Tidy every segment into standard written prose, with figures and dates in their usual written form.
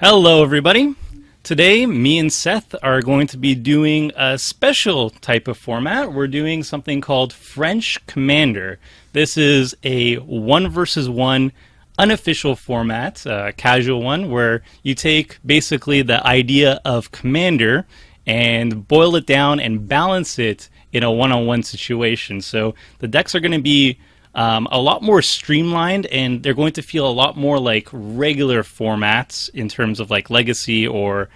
Hello, everybody. Today, me and Seth are going to be doing a special type of format. We're doing something called French Commander. This is a 1 versus 1 unofficial format, a casual one, where you take basically the idea of Commander and boil it down and balance it in a one-on-one situation. So the decks are going to be a lot more streamlined, and they're going to feel a lot more like regular formats in terms of like Legacy or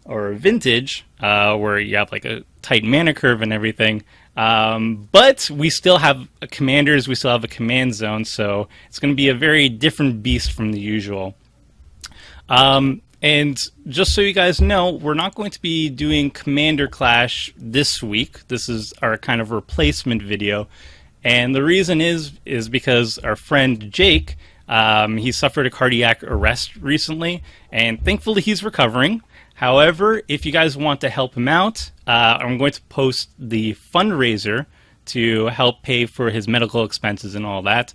Vintage, where you have like a tight mana curve and everything. But we still have commanders, we still have a command zone, so it's going to be a very different beast from the usual. And just so you guys know, we're not going to be doing Commander Clash this week. This is our kind of replacement video. And the reason is because our friend Jake, he suffered a cardiac arrest recently, and thankfully he's recovering. However, if you guys want to help him out, I'm going to post the fundraiser to help pay for his medical expenses and all that.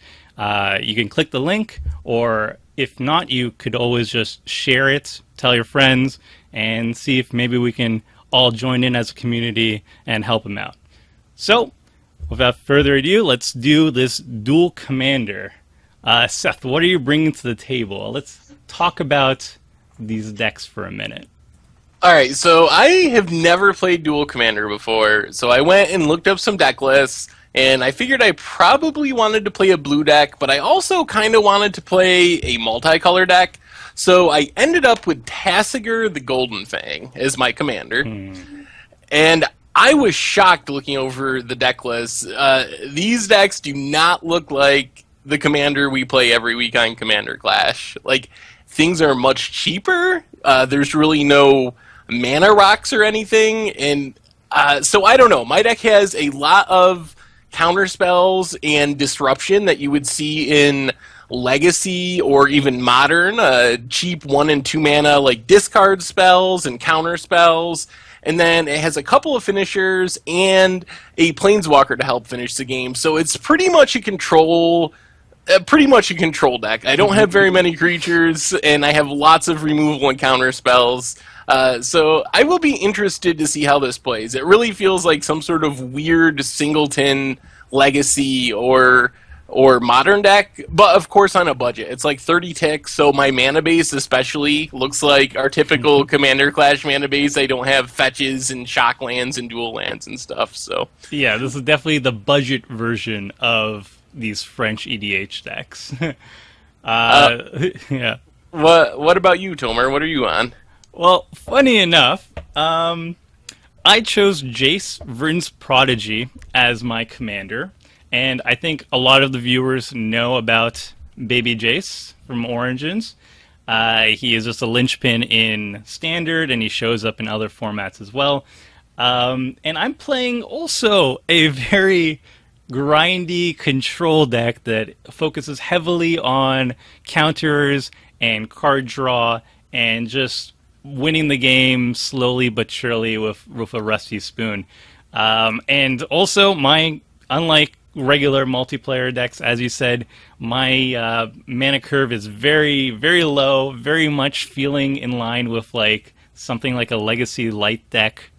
You can click the link, or if not, you could always just share it, tell your friends, and see if maybe we can all join in as a community and help him out. So, without further ado, let's do this Duel Commander. Seth, what are you bringing to the table? Let's talk about these decks for a minute. Alright, so I have never played Duel Commander before, so I went and looked up some deck lists, and I figured I probably wanted to play a blue deck, but I also kind of wanted to play a multicolor deck, so I ended up with Tasigur the Golden Fang as my commander. And I was shocked looking over the deck list. These decks do not look like the commander we play every week on Commander Clash. Like, things are much cheaper. There's really no mana rocks or anything. And so I don't know. My deck has a lot of counter spells and disruption that you would see in Legacy or even Modern. Cheap 1 and 2 mana like discard spells and counter spells. And then it has a couple of finishers and a planeswalker to help finish the game. So it's pretty much a control deck. I don't have very many creatures, and I have lots of removal and counter spells. So I will be interested to see how this plays. It really feels like some sort of weird singleton Legacy or Modern deck, but of course on a budget. It's like 30 ticks, so my mana base especially looks like our typical Commander Clash mana base. I don't have fetches and shock lands and dual lands and stuff. So yeah, this is definitely the budget version of these French EDH decks. Yeah. What about you, Tomer? What are you on? Well, funny enough, I chose Jace, Vryn's Prodigy, as my commander. And I think a lot of the viewers know about Baby Jace from Origins. He is just a linchpin in Standard, and he shows up in other formats as well. And I'm playing also a very grindy control deck that focuses heavily on counters and card draw and just winning the game slowly but surely with a rusty spoon. And also, unlike regular multiplayer decks, as you said, my mana curve is very, very low, very much feeling in line with like something like a Legacy light deck.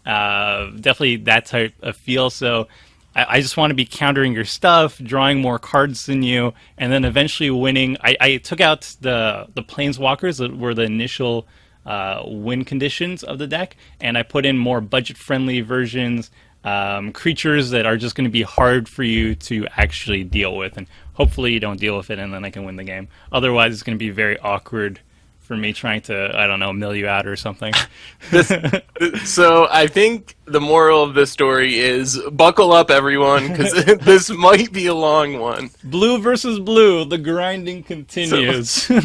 Definitely that type of feel. So I just want to be countering your stuff, drawing more cards than you, and then eventually winning. I took out the planeswalkers that were the initial win conditions of the deck, and I put in more budget-friendly versions. Creatures that are just going to be hard for you to actually deal with, and hopefully you don't deal with it and then I can win the game. Otherwise it's going to be very awkward for me trying to, I don't know, mill you out or something. So I think the moral of this story is buckle up, everyone, because this might be a long one. Blue versus blue, the grinding continues. So,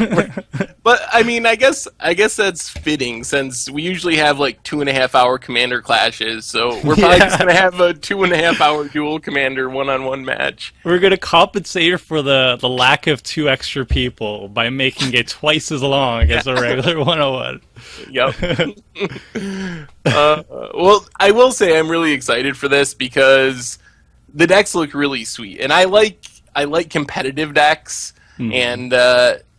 but I mean, I guess that's fitting, since we usually have like 2.5-hour Commander Clashes. So we're probably just gonna have a 2.5-hour Duel Commander one-on-one match. We're gonna compensate for the lack of 2 extra people by making it twice as long as a regular 101. Yep. Well, I will say I'm really excited for this because the decks look really sweet, and I like competitive decks, and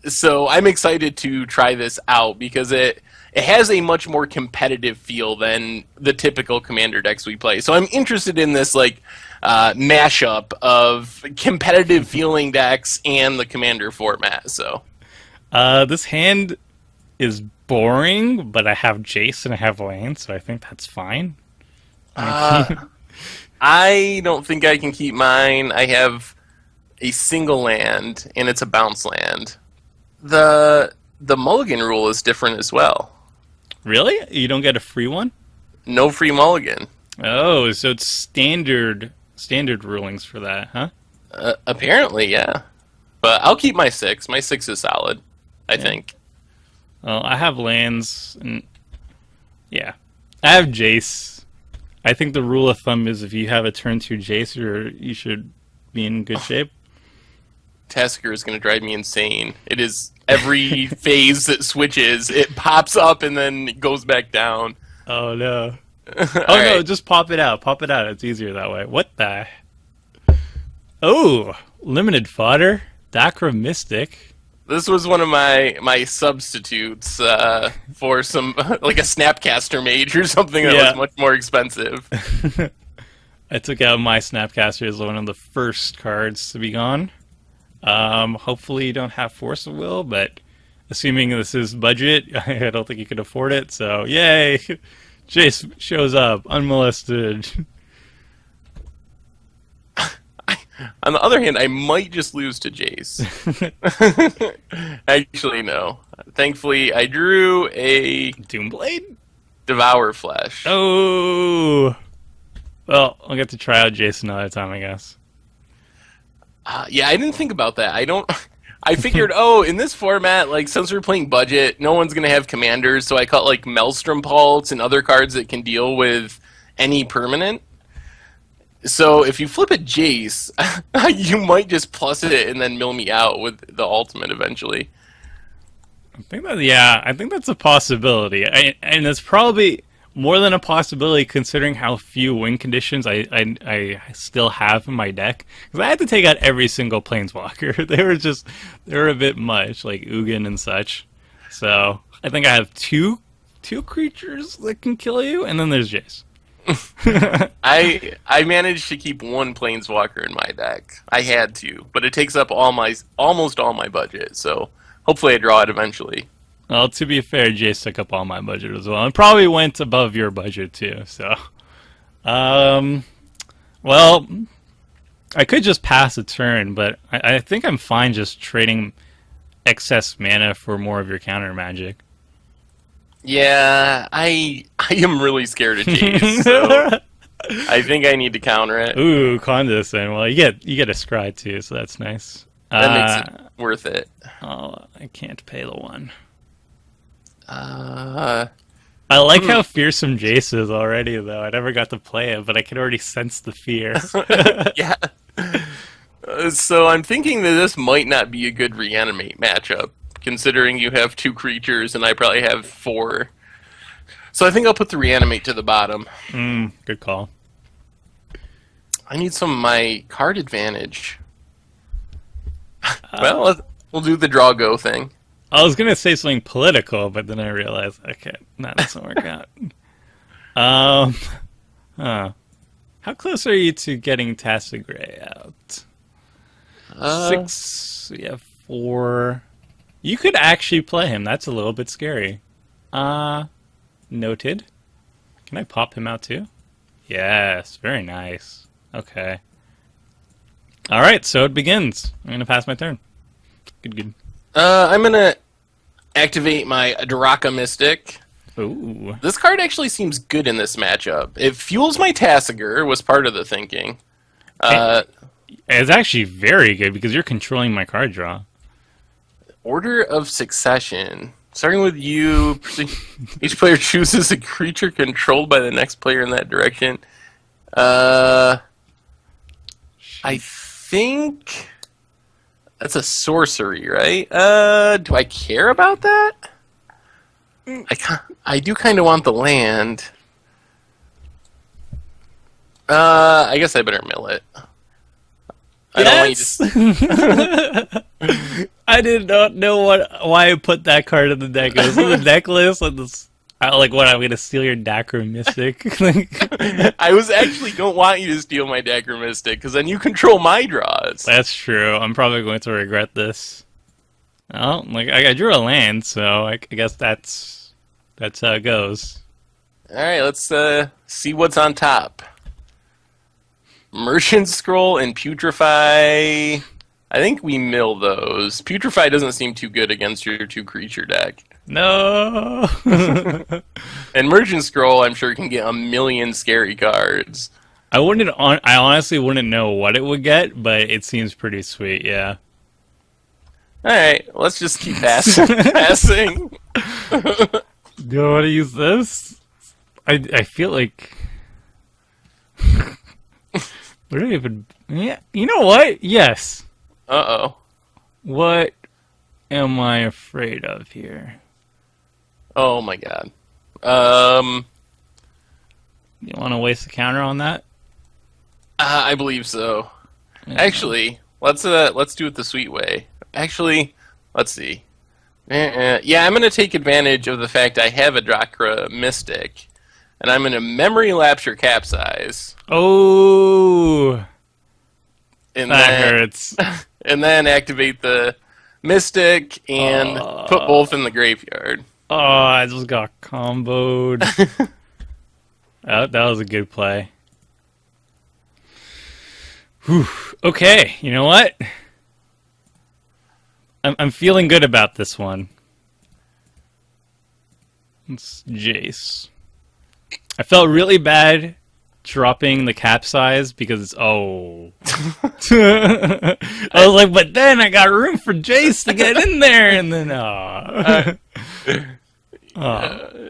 So I'm excited to try this out because it has a much more competitive feel than the typical Commander decks we play. So I'm interested in this like mashup of competitive feeling decks and the Commander format. So this hand is boring, but I have Jace and I have Lane, so I think that's fine. I don't think I can keep mine. I have a single land, and it's a bounce land. The mulligan rule is different as well. Really? You don't get a free one? No free mulligan. Oh, so it's standard rulings for that, huh? Apparently, yeah. But I'll keep my 6. My 6 is solid, I think. Well, I have lands, and yeah. I have Jace. I think the rule of thumb is if you have a turn 2 Jace, you should be in good shape. Tasigur is going to drive me insane. It is every phase that switches, it pops up and then goes back down. Oh, no. Oh, right. no, just pop it out. Pop it out. It's easier that way. What the? Oh, limited fodder. Dakra Mystic. This was one of my substitutes for some, like a Snapcaster Mage or something that was much more expensive. I took out my Snapcaster as one of the first cards to be gone. Hopefully you don't have Force of Will, but assuming this is budget, I don't think you can afford it, so yay! Jace shows up, unmolested. On the other hand, I might just lose to Jace. Actually, no. Thankfully, I drew a Doomblade? Devour Flesh. Oh! Well, I'll get to try out Jace another time, I guess. Yeah, I didn't think about that. I figured, oh, in this format, like since we're playing budget, no one's gonna have commanders, so I caught like Maelstrom Pulse and other cards that can deal with any permanent. So if you flip a Jace, you might just plus it and then mill me out with the ultimate eventually. I think that's a possibility, and it's probably more than a possibility considering how few win conditions I still have in my deck. Because I had to take out every single Planeswalker. They were a bit much, like Ugin and such. So I think I have two creatures that can kill you, and then there's Jace. I managed to keep one Planeswalker in my deck. I had to, but it takes up almost all my budget. So hopefully I draw it eventually. Well, to be fair, Jace took up all my budget as well, and probably went above your budget too. So, well, I could just pass a turn, but I think I'm fine just trading excess mana for more of your counter magic. Yeah, I am really scared of Jace, so I think I need to counter it. Ooh, Condescend. Well, you get a scry too, so that's nice. That makes it worth it. Oh, I can't pay the one. I I like how fearsome Jace is already, though. I never got to play it, but I can already sense the fear. Yeah. So I'm thinking that this might not be a good reanimate matchup, considering you have 2 creatures and I probably have 4. So I think I'll put the reanimate to the bottom. Good call. I need some of my card advantage. Well, we'll do the draw go thing. I was gonna say something political, but then I realized, okay, that doesn't work out. How close are you to getting Tasigur out? 6. We have 4. You could actually play him. That's a little bit scary. Noted. Can I pop him out too? Yes, very nice. Okay. All right, so it begins. I'm gonna pass my turn. Good. I'm gonna activate my Daraka Mystic. Ooh. This card actually seems good in this matchup. It fuels my Tasigur, was part of the thinking. It's actually very good because you're controlling my card draw. Order of Succession. Starting with you, each player chooses a creature controlled by the next player in that direction. I think that's a sorcery, right? Do I care about that? I do kind of want the land. I guess I better mill it. I don't want you Yes. I did not know why I put that card in the deck. It was in the deck list. And this, like, what? I'm gonna steal your Dagger Mystic. I was actually don't want you to steal my Dagger Mystic because then you control my draws. That's true. I'm probably going to regret this. Oh, like I drew a land, so I guess that's how it goes. All right, let's see what's on top. Merchant Scroll and Putrefy. I think we mill those. Putrefy doesn't seem too good against your 2-creature deck. No. And Merchant Scroll, I'm sure, can get a million scary cards. I honestly wouldn't know what it would get, but it seems pretty sweet. Yeah. All right, let's just keep passing. Do I want to use this? I feel like. What do I even? Yeah, you know what? Yes. Uh-oh. What am I afraid of here? Oh my god. You want to waste a counter on that? I believe so. Yeah. Actually, let's do it the sweet way. Actually, let's see. Yeah, I'm gonna take advantage of the fact I have a Drakra Mystic, and I'm gonna Memory Lapse your Capsize. Oh, And that then, hurts. And then activate the Mystic and put both in the graveyard. Oh, I just got comboed. that was a good play. Whew. Okay, you know what? I'm feeling good about this one. It's Jace. I felt really bad dropping the capsize because I was like, but then I got room for Jace to get in there, and then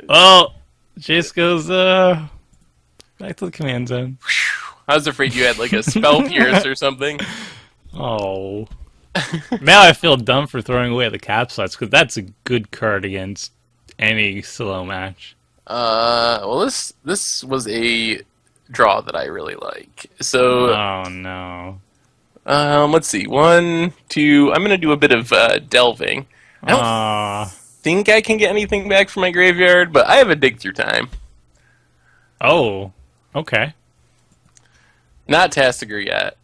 well, Jace goes back to the command zone. I was afraid you had like a spell pierce or something. Oh. Now I feel dumb for throwing away the capsize because that's a good card against any slow match. Well, this was a draw that I really like. So, oh no. Let's see. 1, 2. I'm gonna do a bit of delving. I don't think I can get anything back from my graveyard, but I have a dig through time. Oh, okay. Not Tasigur yet.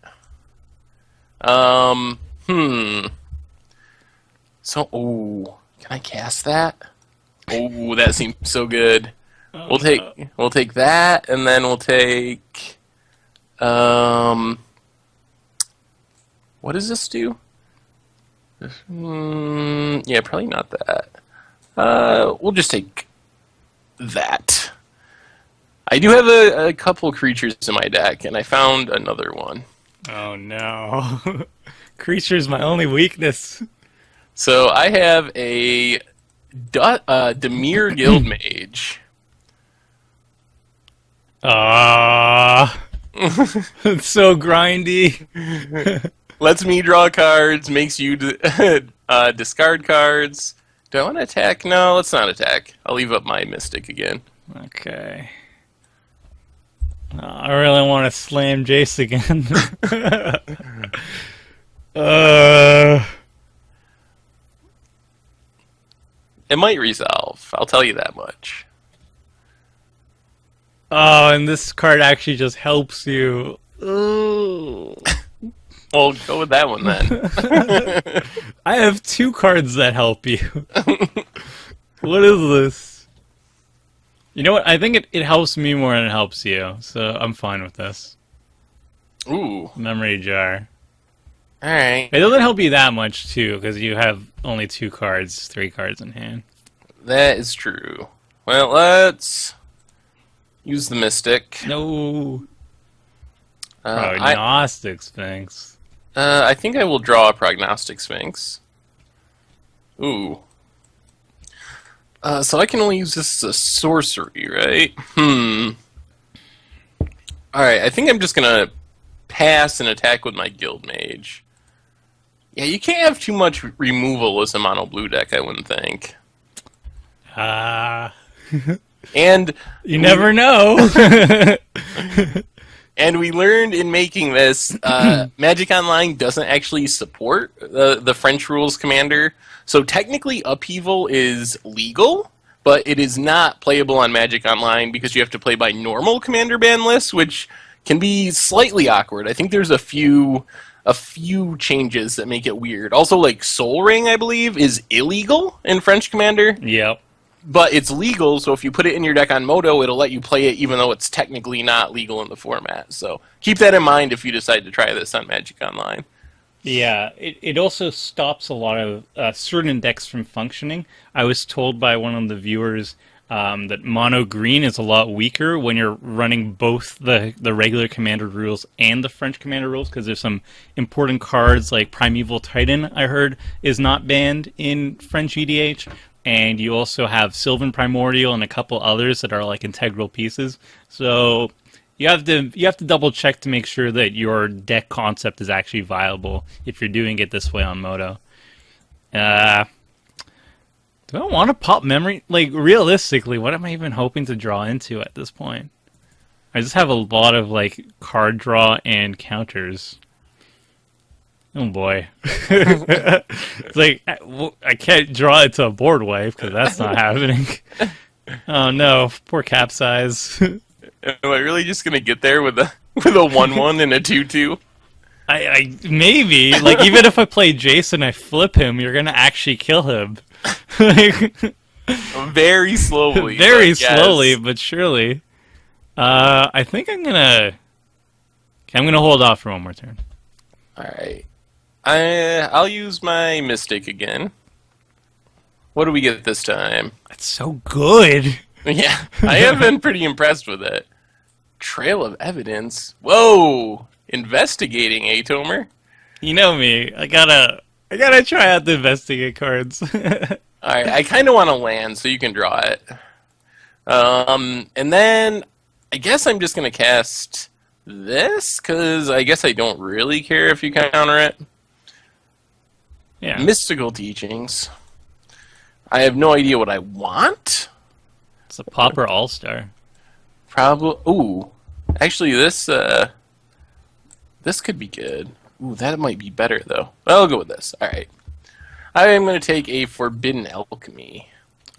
So, can I cast that? Oh, that seems so good. We'll take that, and then we'll take. What does this do? Yeah, probably not that. We'll just take that. I do have a couple creatures in my deck, and I found another one. Oh no. Creature's my only weakness. So I have a Dimir Guildmage. It's so grindy. Lets me draw cards, makes you discard cards. Do I want to attack? No, let's not attack. I'll leave up my Mystic again. Okay. I really want to slam Jace again. It might resolve. I'll tell you that much. Oh, and this card actually just helps you. Ooh. Well, go with that one then. I have 2 cards that help you. What is this? You know what? I think it helps me more than it helps you, so I'm fine with this. Ooh. Memory jar. Alright. It doesn't help you that much, too, because you have only 2 cards, 3 cards in hand. That is true. Well, let's use the Mystic. No. Prognostic Sphinx. I think I will draw a Prognostic Sphinx. Ooh. So I can only use this as a sorcery, right? Alright, I think I'm just gonna pass and attack with my Guildmage. Yeah, you can't have too much removal as a mono blue deck, I wouldn't think. And And you never know. And we learned in making this, Magic Online doesn't actually support the French rules commander. So technically, Upheaval is legal, but it is not playable on Magic Online because you have to play by normal commander ban lists, which can be slightly awkward. I think there's a few changes that make it weird. Also, like Soul Ring, I believe, is illegal in French commander. Yep. But it's legal, so if you put it in your deck on Moto, it'll let you play it even though it's technically not legal in the format. So keep that in mind if you decide to try this on Magic Online. Yeah, it also stops a lot of certain decks from functioning. I was told by one of the viewers that mono green is a lot weaker when you're running both the regular commander rules and the French commander rules, because there's some important cards like Primeval Titan, I heard, is not banned in French EDH. And you also have Sylvan Primordial and a couple others that are like integral pieces. So you have to double check to make sure that your deck concept is actually viable if you're doing it this way on Moto. Do I want to pop memory? Like, realistically, what am I even hoping to draw into at this point? I just have a lot of like card draw and counters. Oh boy. It's like, I can't draw it to a board wipe because that's not happening. Oh no, poor Capsize. Am I really just going to get there with a 1/1 and a 2/2? I maybe. Like, even if I play Jace and I flip him, you're going to actually kill him. Very slowly. Very slowly, but surely. I think I'm going to... Okay, I'm going to hold off for one more turn. Alright. I'll use my Mystic again. What do we get this time? It's so good. Yeah, I have been pretty impressed with it. Trail of Evidence. Whoa! Investigating, eh, Tomer? You know me. I gotta try out the investigate cards. Alright, I kind of want to land so you can draw it. And then I guess I'm just going to cast this, because I guess I don't really care if you counter it. Yeah. Mystical Teachings. I have no idea what I want. It's a Pauper All-Star. Probably. Ooh, actually, this could be good. Ooh, that might be better though. I'll go with this. All right. I am going to take a Forbidden Alchemy.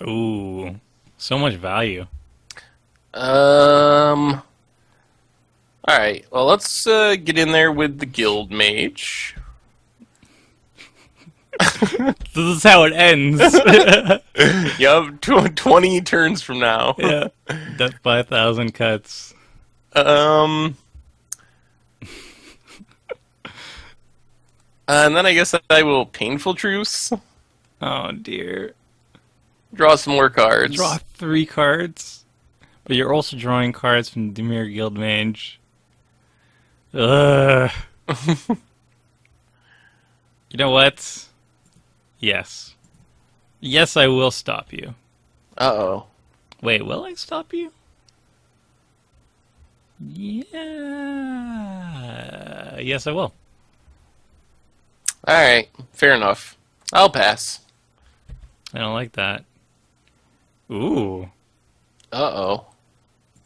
Ooh, so much value. All right. Well, let's get in there with the Guild Mage. This is how it ends. Yup, 20 turns from now. Yeah, death by 1,000 cuts. And then I guess I will Painful Truce. Oh dear. Draw some more cards. Draw 3 cards, but you're also drawing cards from Dimir Guildmage. Ugh. You know what? Yes. Yes, I will stop you. Uh-oh. Wait, will I stop you? Yeah. Yes, I will. Alright, fair enough. I'll pass. I don't like that. Ooh. Uh-oh.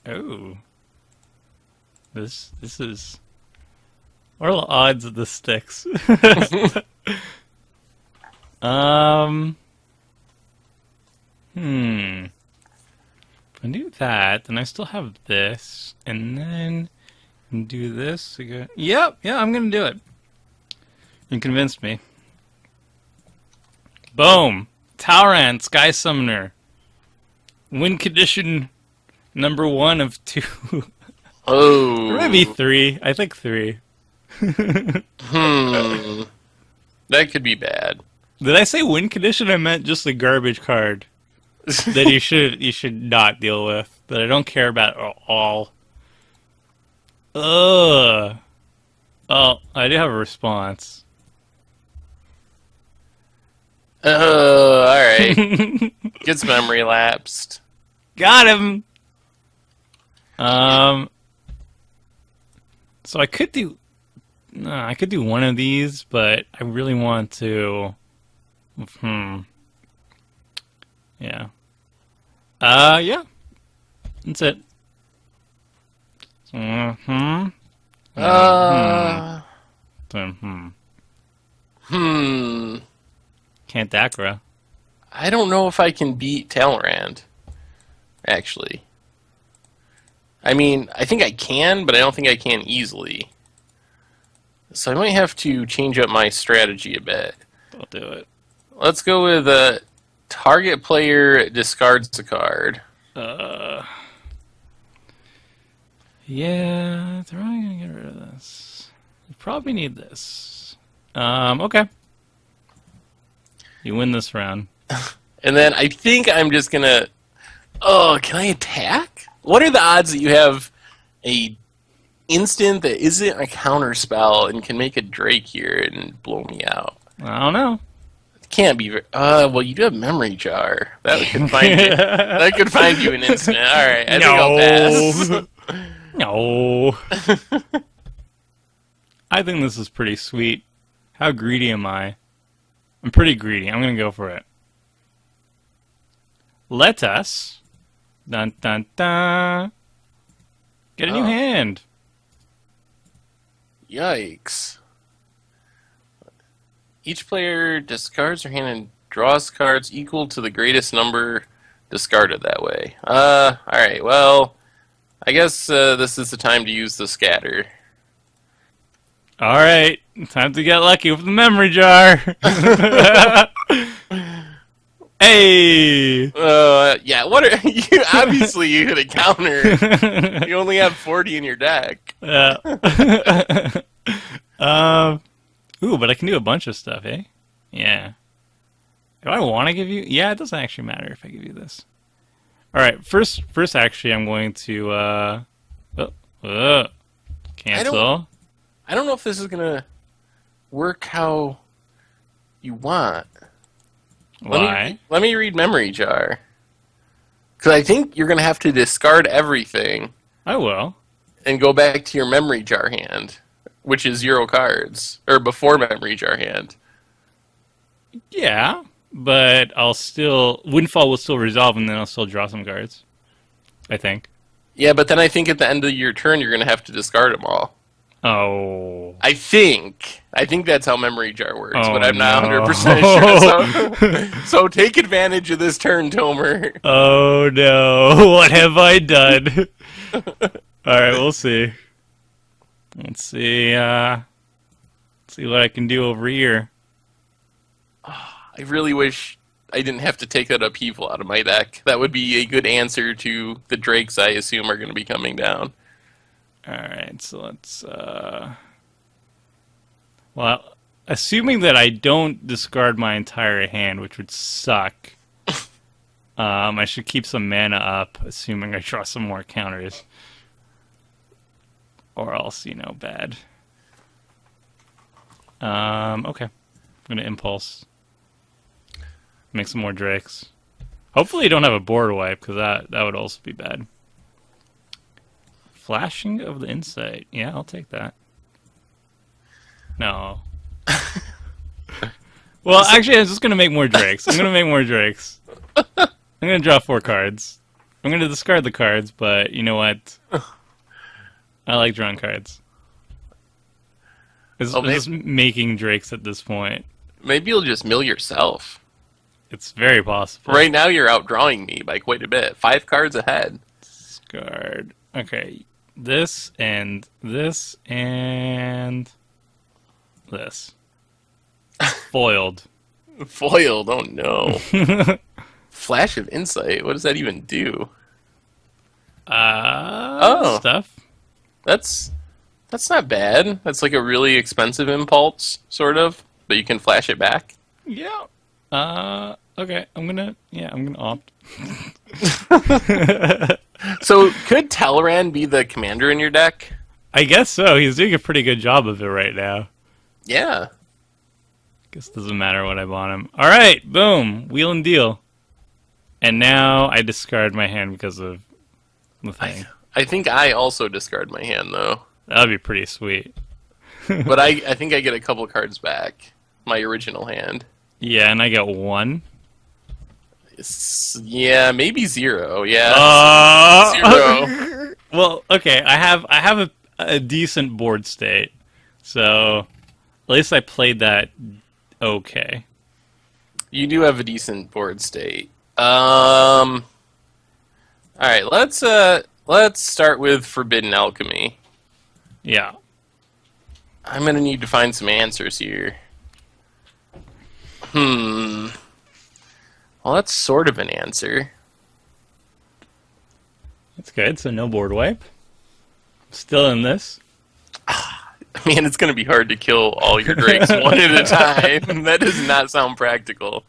Ooh. This is... What are the odds of this sticks? If I do that, then I still have this, and then do this again. Yep, yeah, I'm gonna do it. You convinced me. Boom! Tauran, Sky Summoner. Win condition number 1 of 2. Oh. Or maybe 3. I think 3. That could be bad. Did I say win condition? I meant just a garbage card that you should not deal with, that I don't care about at all. Ugh. Oh, I do have a response. Alright. Gets memory lapsed. Got him! So I could do... No, I could do one of these, but I really want to... Yeah. Yeah. That's it. Uh, Hmm. hmm. Can't Dakra. I don't know if I can beat Talrand, actually. I mean, I think I can, but I don't think I can easily. So I might have to change up my strategy a bit. I'll do it. Let's go with target player discards a card. Yeah, they're probably gonna get rid of this. You probably need this. Okay. You win this round. And then I think I'm just gonna... Oh, can I attack? What are the odds that you have a instant that isn't a counter spell and can make a Drake here and blow me out? I don't know. It can't be... well, you do have Memory Jar. That could find you. That could find you an instant. All right, I think I'll pass. No. I think this is pretty sweet. How greedy am I? I'm pretty greedy. I'm going to go for it. Let us... Dun, dun, dun. Get a new hand. Yikes. Each player discards their hand and draws cards equal to the greatest number discarded that way. Alright, well... I guess this is the time to use the scatter. Alright, time to get lucky with the memory jar. Hey! Yeah, what are you? Obviously, you hit a counter. You only have 40 in your deck. Ooh, but I can do a bunch of stuff, eh? Yeah. Do I want to give you... Yeah, it doesn't actually matter if I give you this. Alright, first actually, I'm going to, cancel. I don't know if this is going to work how you want. Why? Let me read Memory Jar. Because I think you're going to have to discard everything. I will. And go back to your Memory Jar hand, which is 0 cards. Or before Memory Jar hand. Yeah, but I'll still... Windfall will still resolve, and then I'll still draw some cards. I think. Yeah, but then I think at the end of your turn, you're going to have to discard them all. Oh. I think that's how Memory Jar works, Oh, but I'm not no. 100% sure. So take advantage of this turn, Tomer. Oh, no. What have I done? Alright, we'll see. Let's see what I can do over here. I really wish I didn't have to take that upheaval out of my deck. That would be a good answer to the Drakes I assume are going to be coming down. Alright, so let's, well, assuming that I don't discard my entire hand, which would suck, I should keep some mana up, assuming I draw some more counters. Or else, bad. Okay. I'm gonna Impulse. Make some more Drakes. Hopefully you don't have a board wipe, because that would also be bad. Flashing of the Insight. Yeah, I'll take that. No. Well, actually, I'm just going to make more Drakes. I'm going to make more Drakes. I'm going to draw 4 cards. I'm going to discard the cards, but you know what? I like drawing cards. I'm just making Drakes at this point. Maybe you'll just mill yourself. It's very possible. Right now, you're outdrawing me by quite a bit. 5 cards ahead. Discard. Okay. This and this and this. Foiled. Foiled? Oh no. Flash of Insight? What does that even do? Stuff. That's not bad. That's like a really expensive impulse, sort of, but you can flash it back. Yeah. Okay. I'm gonna opt. So, could Talrand be the commander in your deck? I guess so. He's doing a pretty good job of it right now. Yeah. Guess it doesn't matter what I bought him. Alright, boom. Wheel and deal. And now I discard my hand because of the thing. I think I also discard my hand, though. That would be pretty sweet. But I think I get a couple cards back. My original hand. Yeah, and I get 1. Yeah, maybe 0. Yeah. 0. Well, okay. I have a decent board state. So at least I played that okay. You do have a decent board state. All right, let's start with Forbidden Alchemy. Yeah. I'm gonna need to find some answers here. Well, that's sort of an answer. That's good. So no board wipe. Still in this. Man, it's gonna be hard to kill all your drakes one at a time. That does not sound practical.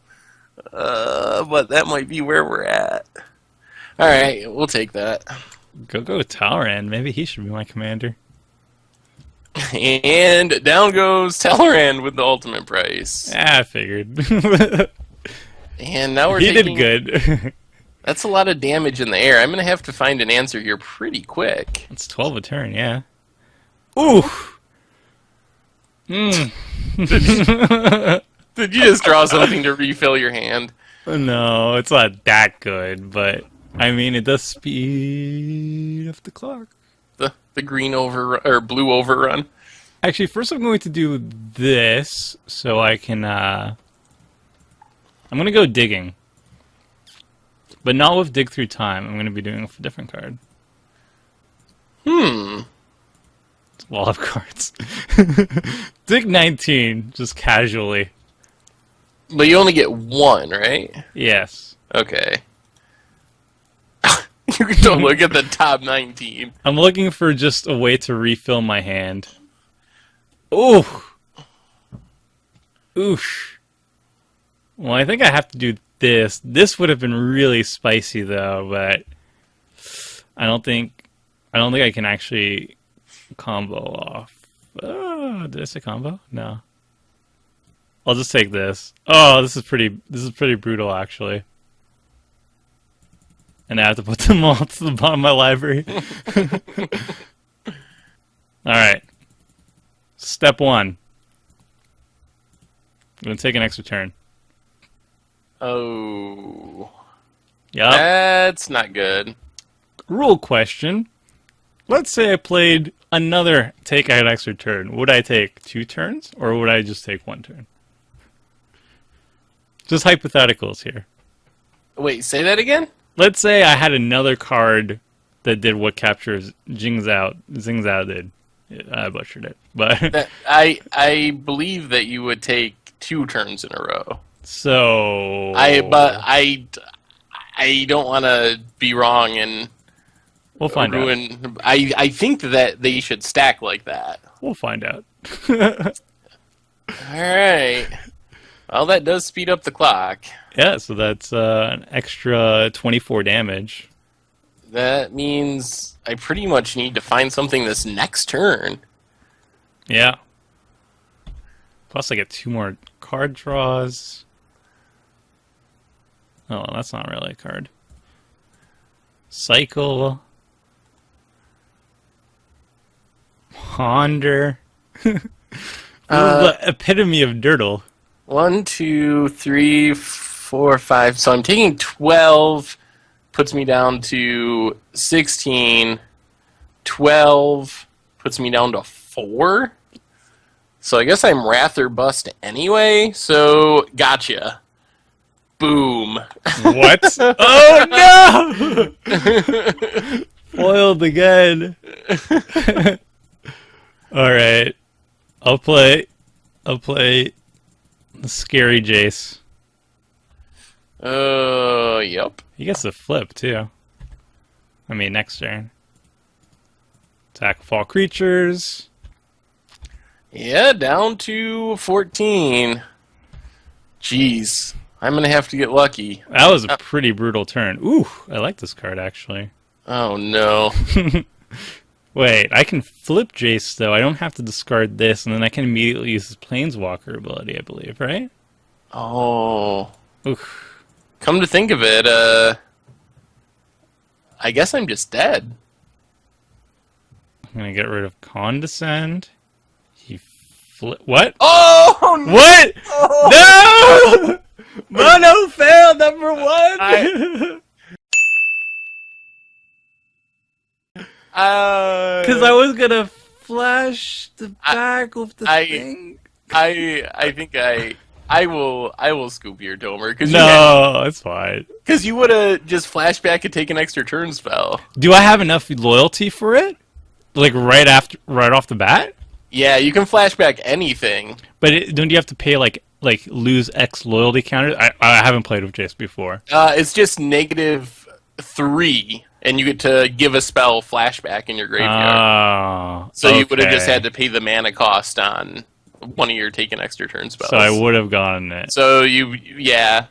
But that might be where we're at. All right, we'll take that. Go Talrand. Maybe he should be my commander. And down goes Talrand with the ultimate price. I figured. And now we're he taking... did good. That's a lot of damage in the air. I'm going to have to find an answer here pretty quick. It's 12 a turn, yeah. Ooh! Did you just draw something to refill your hand? No, it's not that good, but I mean, it does speed up the clock. The green or blue overrun. Actually, first I'm going to do this so I can. I'm going to go digging, but not with dig through time. I'm going to be doing a different card. It's a lot of cards. Dig 19, just casually. But you only get one, right? Yes. Okay. You don't look at the top 19. I'm looking for just a way to refill my hand. Ooh. Oosh. Well, I think I have to do this. This would have been really spicy, though, but I don't think I can actually combo off. Did I say combo? No. I'll just take this. Oh, this is pretty brutal, actually. And I have to put them all to the bottom of my library. Alright. Step 1. I'm going to take an extra turn. Oh. Yup. That's not good. Rule question. Let's say I played another take an extra turn. Would I take 2 turns, or would I just take 1 turn? Just hypotheticals here. Wait, say that again? Let's say I had another card that did what captures Jing Zhao did. I butchered it, but I believe that you would take 2 turns in a row. So I don't want to be wrong and we'll find ruin. out. I think that they should stack like that. We'll find out. All right. Well, that does speed up the clock. Yeah, so that's an extra 24 damage. That means I pretty much need to find something this next turn. Yeah. Plus I get 2 more card draws. Oh, that's not really a card. Cycle. Ponder. This is the epitome of Dirtle. 1, 2, 3, 4, 5. So I'm taking 12. Puts me down to 16. 12 puts me down to 4. So I guess I'm Wrath or Bust anyway. So gotcha. Boom. What? Oh no! Foiled again. Alright. I'll play the scary Jace. Yep. He gets a flip, too. I mean, next turn. Attack fall creatures. Yeah, down to 14. Jeez. I'm going to have to get lucky. That was a pretty brutal turn. Ooh, I like this card, actually. Oh, no. Wait, I can flip Jace, though. I don't have to discard this, and then I can immediately use his Planeswalker ability, I believe, right? Oh. Oof. Come to think of it, I guess I'm just dead. I'm going to get rid of Condescend. What? Oh, no! What? Oh. No! Mono failed, number 1! Because I was going to flash the back of the thing? I think I will scoop your Tomer because No, it's fine. Because you would have just flashed back and taken extra turn spell. Do I have enough loyalty for it? Like right off the bat? Yeah, you can flash back anything. But don't you have to pay like lose X loyalty counters? I haven't played with Jace before. It's just -3, and you get to give a spell flashback in your graveyard. Oh, so you would have just had to pay the mana cost on one of your taken extra turn spells. So I would have gotten it. So yeah.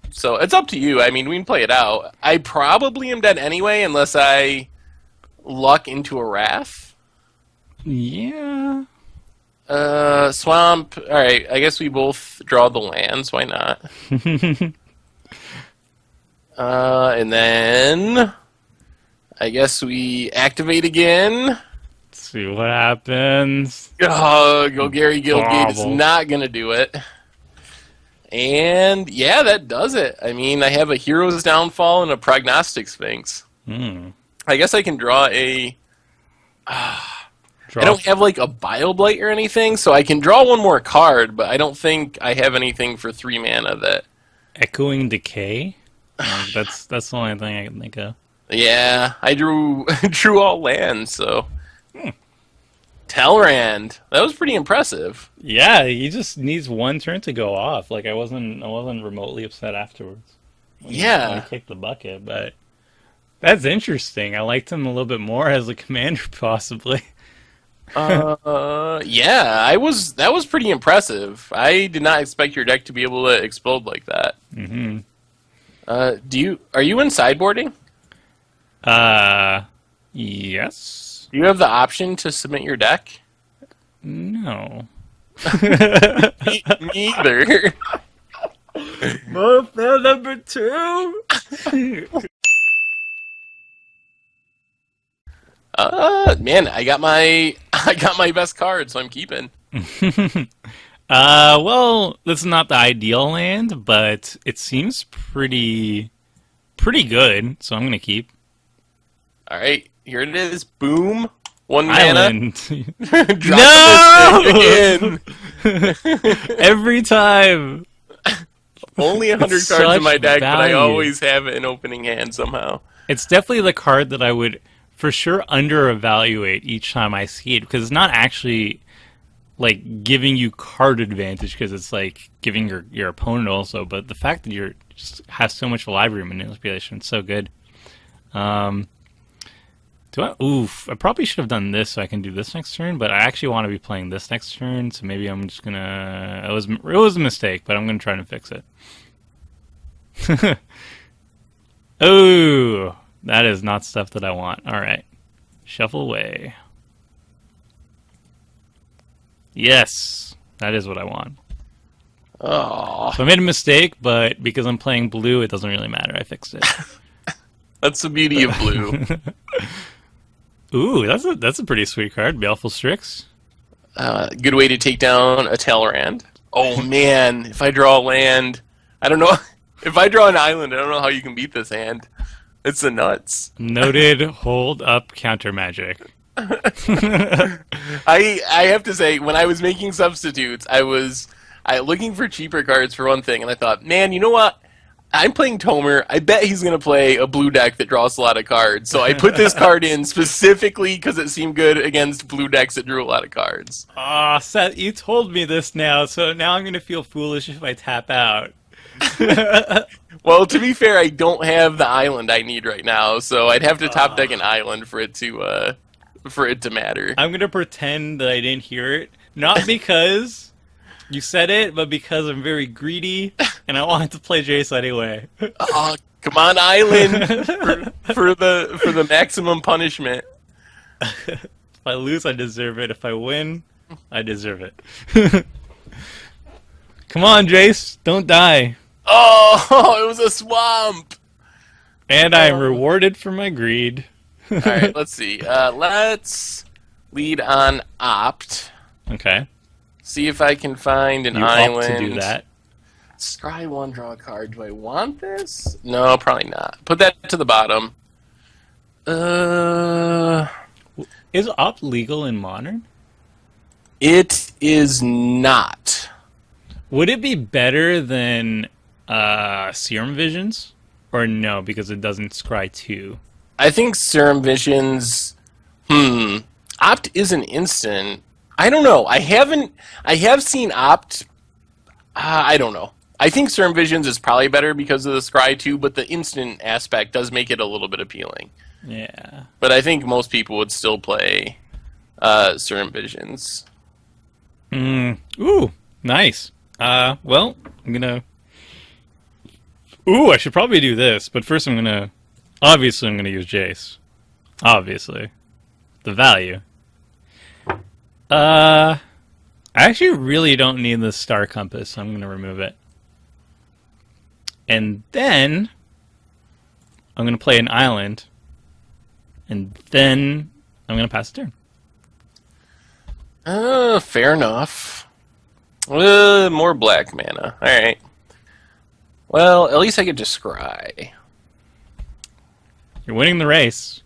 So it's up to you. I mean, we can play it out. I probably am dead anyway, unless I luck into a Wrath. Yeah. Swamp. All right. I guess we both draw the lands. Why not? And then I guess we activate again. Let's see what happens. Oh, Golgari Guildgate is not gonna do it. And yeah, that does it. I mean, I have a Hero's Downfall and a Prognostic Sphinx. I guess I can draw a. I don't have like a Bile Blight or anything, so I can draw one more card, but I don't think I have anything for 3 mana that. Echoing Decay? That's the only thing I can think of. Yeah, I drew all lands, so. Telrand. That was pretty impressive. Yeah, he just needs one turn to go off. Like I wasn't remotely upset afterwards. When he kicked the bucket, but that's interesting. I liked him a little bit more as a commander, possibly. Yeah, that was pretty impressive. I did not expect your deck to be able to explode like that. Are you in sideboarding? Yes. Do you have the option to submit your deck? No. Me either. Mofo number 2. Man, I got my best card, so I'm keeping. Well, that's not the ideal land, but it seems pretty good, so I'm gonna keep. All right, here it is. Boom. 1 Island. Mana. No! Again. Every time. Only 100 cards in my deck, but I always have it in opening hand somehow. It's definitely the card that I would for sure under-evaluate each time I see it, because it's not actually like giving you card advantage, because it's like giving your opponent also, but the fact that you're just has so much library manipulation, it's so good. I probably should have done this so I can do this next turn, but I actually want to be playing this next turn, so maybe I'm just gonna. It was a mistake, but I'm gonna try to fix it. Oh, that is not stuff that I want. All right, shuffle away. Yes, that is what I want. Oh, so I made a mistake, but because I'm playing blue, it doesn't really matter. I fixed it. That's the beauty of blue. Ooh, that's a pretty sweet card. Baleful Strix. Good way to take down a Telrand. Oh man, if I draw a land, I don't know. If I draw an island, I don't know how you can beat this hand. It's the nuts. Noted. Hold up. Counter magic. I have to say, when I was making substitutes, I was looking for cheaper cards for one thing, and I thought, man, you know what? I'm playing Tomer. I bet he's going to play a blue deck that draws a lot of cards. So I put this card in specifically because it seemed good against blue decks that drew a lot of cards. Ah, Seth, you told me this now, so now I'm going to feel foolish if I tap out. Well, to be fair, I don't have the island I need right now, so I'd have to top deck an island for it to matter. I'm going to pretend that I didn't hear it, not because you said it, but because I'm very greedy and I wanted to play Jace anyway. Oh, come on, island for the maximum punishment. If I lose, I deserve it. If I win, I deserve it. Come on, Jace, don't die. Oh, it was a swamp. And I am rewarded for my greed. All right, let's see. Let's lead on Opt. Okay. See if I can find an island. Opt to do that. Scry 1, draw a card. Do I want this? No, probably not. Put that to the bottom. Is Opt legal in Modern? It is not. Would it be better than Serum Visions? Or no, because it doesn't scry 2? I think Serum Visions. Opt is an instant. I don't know. I have seen Opt. I don't know. I think Serum Visions is probably better because of the scry 2, but the instant aspect does make it a little bit appealing. Yeah. But I think most people would still play Serum Visions. Ooh, nice. Well, I'm gonna... Ooh, I should probably do this, but first I'm gonna... Obviously, I'm gonna use Jace. Obviously. The value. I actually really don't need the Star Compass, so I'm gonna remove it. And then... I'm gonna play an island. And then... I'm gonna pass the turn. Fair enough. More black mana. Alright. Well, at least I get to scry. You're winning the race.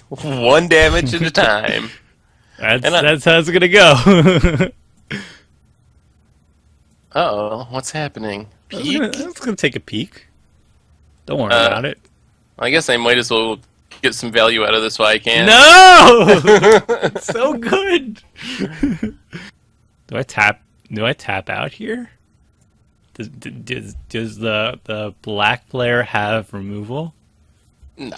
1 damage at a time. That's how it's gonna go. Uh-oh, what's happening? Peek? I'm just gonna take a peek. Don't worry about it. I guess I might as well get some value out of this while I can. No! It's so good. Do I tap out here? Does the black player have removal? No.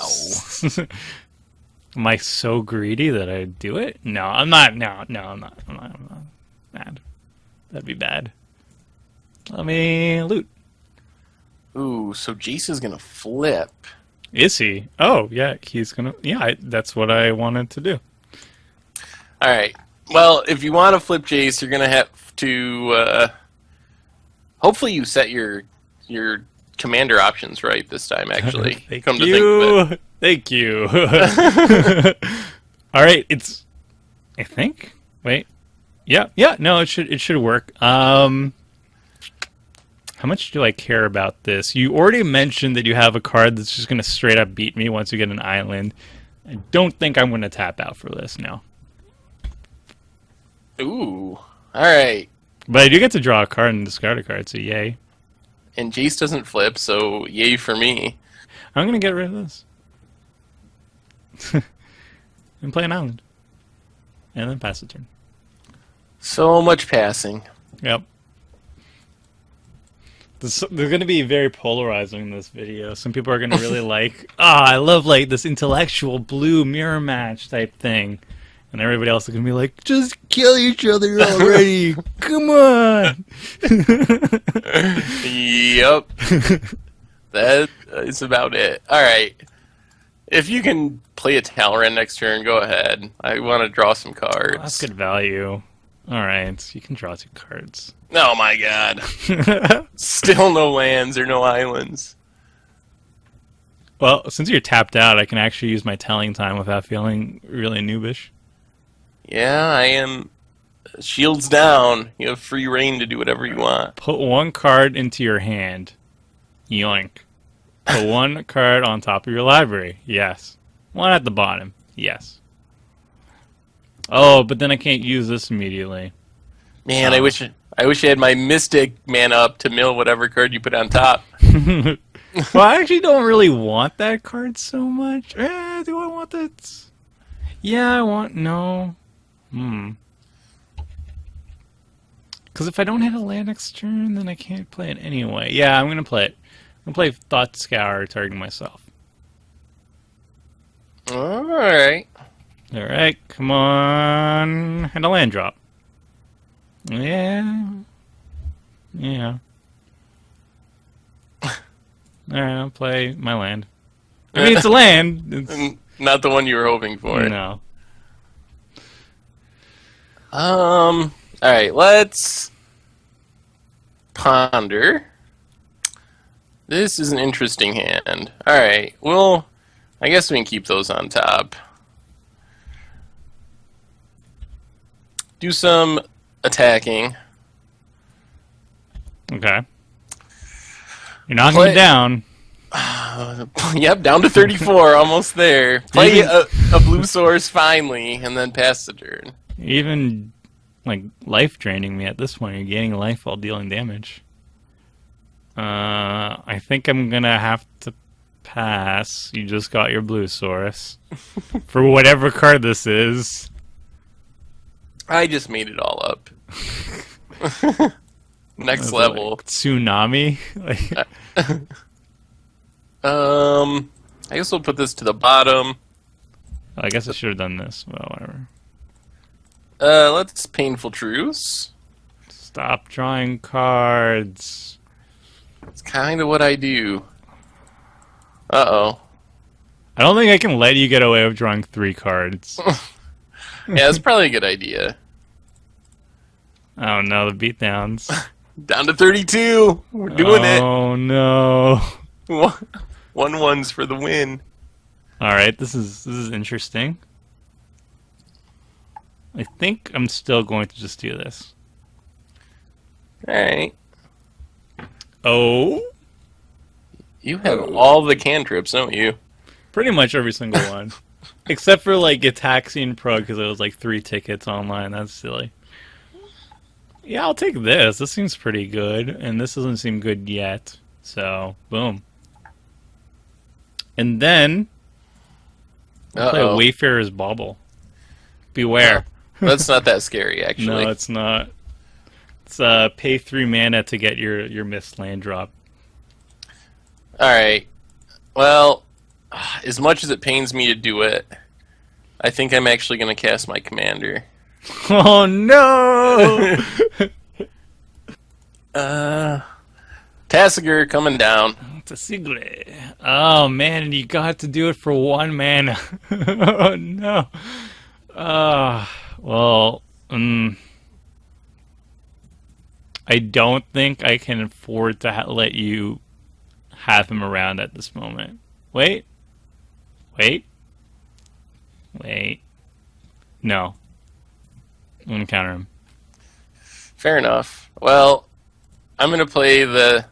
Am I so greedy that I do it? No, I'm not. No, I'm not. I'm not mad. That'd be bad. Let me loot. Ooh, so Jace is gonna flip. Is he? Oh, yeah, he's gonna... Yeah, that's what I wanted to do. Alright. Well, if you want to flip Jace, you're gonna have to... hopefully you set your commander options right this time, actually. Thank you. Alright, it's... I think? Wait. Yeah, no, it should work. How much do I care about this? You already mentioned that you have a card that's just going to straight up beat me once you get an island. I don't think I'm going to tap out for this now. Ooh. Alright. But I do get to draw a card and discard a card, so yay. And Jace doesn't flip, so yay for me. I'm going to get rid of this. And play an island. And then pass the turn. So much passing. Yep. They're going to be very polarizing in this video. Some people are going to really like, I love like this intellectual blue mirror match type thing. And everybody else is going to be like, just kill each other already. Come on. Yep. That is about it. Alright. If you can play a Talrand next turn, go ahead. I want to draw some cards. Oh, that's good value. Alright, you can draw 2 cards. Oh my god. Still no lands or no islands. Well, since you're tapped out, I can actually use my telling time without feeling really noobish. Yeah, I am. Shields down. You have free reign to do whatever you want. Put 1 card into your hand. Yoink. Put 1 card on top of your library. Yes. 1 at the bottom. Yes. Oh, but then I can't use this immediately. Man, I wish I had my Mystic mana up to mill whatever card you put on top. Well, I actually don't really want that card so much. Do I want that? Yeah, I want... No. Because if I don't hit a land next turn, then I can't play it anyway. Yeah, I'm going to play it. I'm going to play Thought Scour, targeting myself. Alright. Alright, come on. And a land drop. Yeah. Alright, I'll play my land. I mean, it's a land. It's... Not the one you were hoping for. No. Alright, let's ponder. This is an interesting hand. Alright, well, I guess we can keep those on top. Do some attacking. Okay. You're knocking it down. Yep, down to 34, almost there. Play a blue source finally, and then pass the turn. Even like life draining me at this point. You're gaining life while dealing damage. I think I'm gonna have to pass. You just got your blue source. For whatever card this is. I just made it all up. Next level. Like tsunami? I guess we'll put this to the bottom. I guess I should have done this. Well, whatever. Let's Painful Truce. Stop drawing cards. It's kind of what I do. Uh-oh. I don't think I can let you get away with drawing 3 cards. Yeah, that's probably a good idea. Oh no, the beatdowns. Down to 32. We're doing it. Oh no. 1-1s for the win. Alright, this is interesting. I think I'm still going to just do this. Alright. Oh? You have all the cantrips, don't you? Pretty much every single one. Except for like Gitaxian Pro, because it was like 3 tickets online. That's silly. Yeah, I'll take this. This seems pretty good. And this doesn't seem good yet. So, boom. And then I'll play a Wayfarer's Bauble. Beware. That's not that scary, actually. No, it's not. It's pay 3 mana to get your missed land drop. Alright. Well, as much as it pains me to do it, I think I'm actually going to cast my commander. Oh no! Tasigur coming down. Tasigur. Oh man, you got to do it for 1 mana. Oh no. Well, I don't think I can afford to let you have him around at this moment. Wait. No. I'm gonna counter him. Fair enough. Well, I'm going to play the...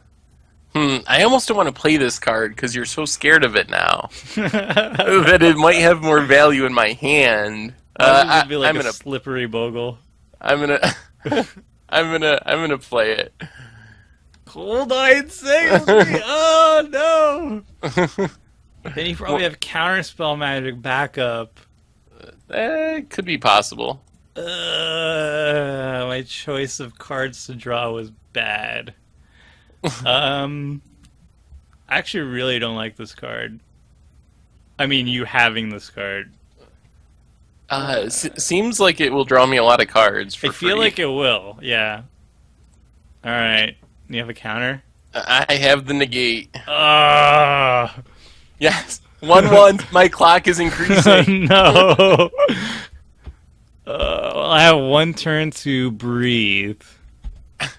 I almost don't want to play this card because you're so scared of it now. That it might have more value in my hand. It'd be like a slippery bogle. I'm gonna play it. Cold-eyed sails me. Oh no! Then you probably have counterspell magic backup. That could be possible. My choice of cards to draw was bad. I actually really don't like this card. I mean, you having this card. Seems like it will draw me a lot of cards for free. I feel like it will, yeah. Alright. You have a counter? I have the negate. Ah. Yes. 1-1. My clock is increasing. No. Well, I have 1 turn to breathe.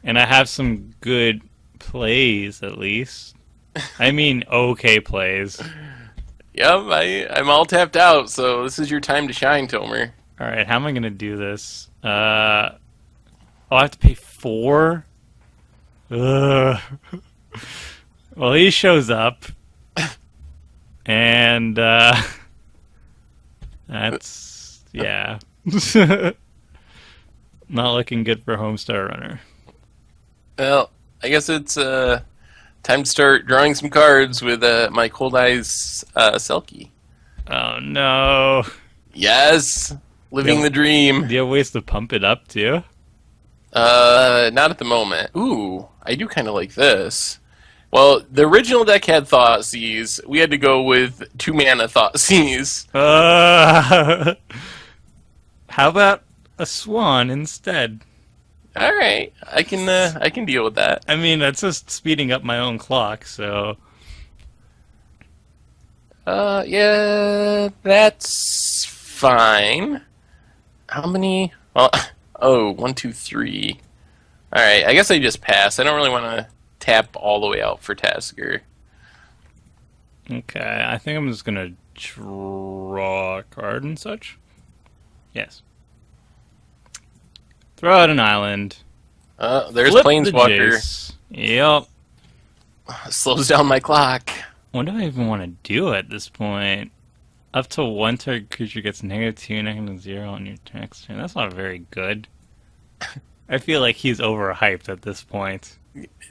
And I have some good plays, at least. I mean, okay plays. Yep, I'm all tapped out, so this is your time to shine, Tomer. Alright, how am I going to do this? I have to pay 4? Ugh. Well, he shows up. And, that's... yeah. Not looking good for Homestar Runner. Well, I guess it's time to start drawing some cards with my Cold Eyes Selkie. Oh no. Yes! Living the dream. Do you have ways to pump it up too? Not at the moment. Ooh, I do kind of like this. Well, the original deck had Thoughtseize. We had to go with 2 mana Thoughtseize. How about a Swan instead? All right, I can deal with that. I mean, that's just speeding up my own clock, so... Yeah, that's fine. How many? Well, oh, 1, 2, 3. All right, I guess I just pass. I don't really want to tap all the way out for Tasigur. Okay, I think I'm just gonna draw a card and such. Yes. Throw out an island. There's Flip Planeswalker. the Jace. Yep. Slows down my clock. What do I even want to do at this point? Up to 1 target creature gets -2, -0 on your next turn. That's not very good. I feel like he's overhyped at this point.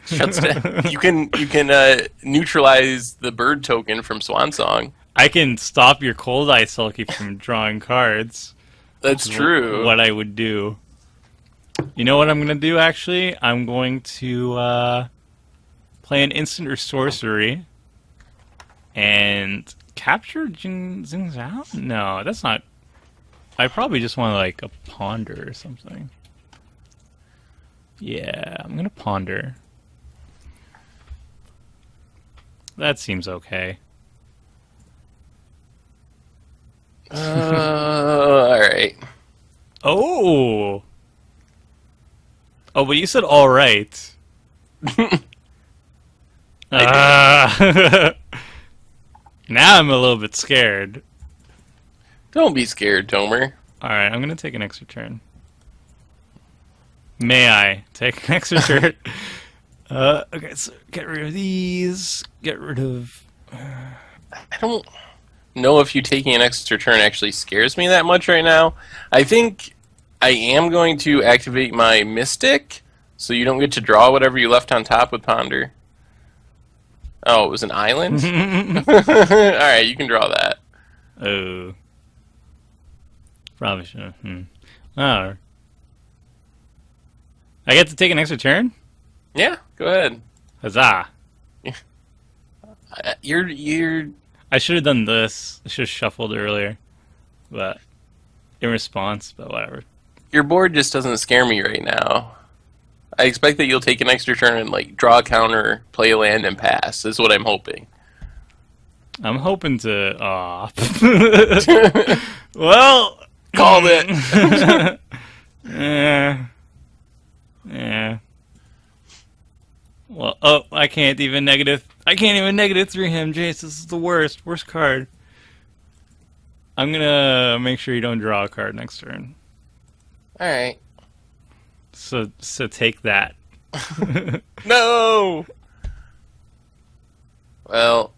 Shuts down. You can neutralize the bird token from Swansong. I can stop your Cold Eye Sulky from drawing cards. That's true. What I would do. You know what I'm going to do, actually? I'm going to play an instant or sorcery and capture Jing Zhao? No, that's not... I probably just want, like, a ponder or something. Yeah, I'm going to ponder. That seems okay. Alright. Oh! Oh, but you said alright. Now I'm a little bit scared. Don't be scared, Tomer. Alright, I'm gonna take an extra turn. May I take an extra turn? Okay, so get rid of these. Get rid of... I don't know if you taking an extra turn actually scares me that much right now. I think I am going to activate my Mystic, so you don't get to draw whatever you left on top with Ponder. Oh, it was an island? Alright, you can draw that. Oh. Probably should. Oh. I get to take an extra turn? Yeah, go ahead. Huzzah. You're... I should have done this. I should have shuffled earlier. But in response, but whatever. Your board just doesn't scare me right now. I expect that you'll take an extra turn and like draw a counter, play a land, and pass. Is what I'm hoping. I'm hoping to... Aw. Well... Called it! Yeah. Yeah. Well, oh, I can't even negative 3 him, Jace. This is the worst. Worst card. I'm gonna make sure you don't draw a card next turn. Alright. So take that. No! Well,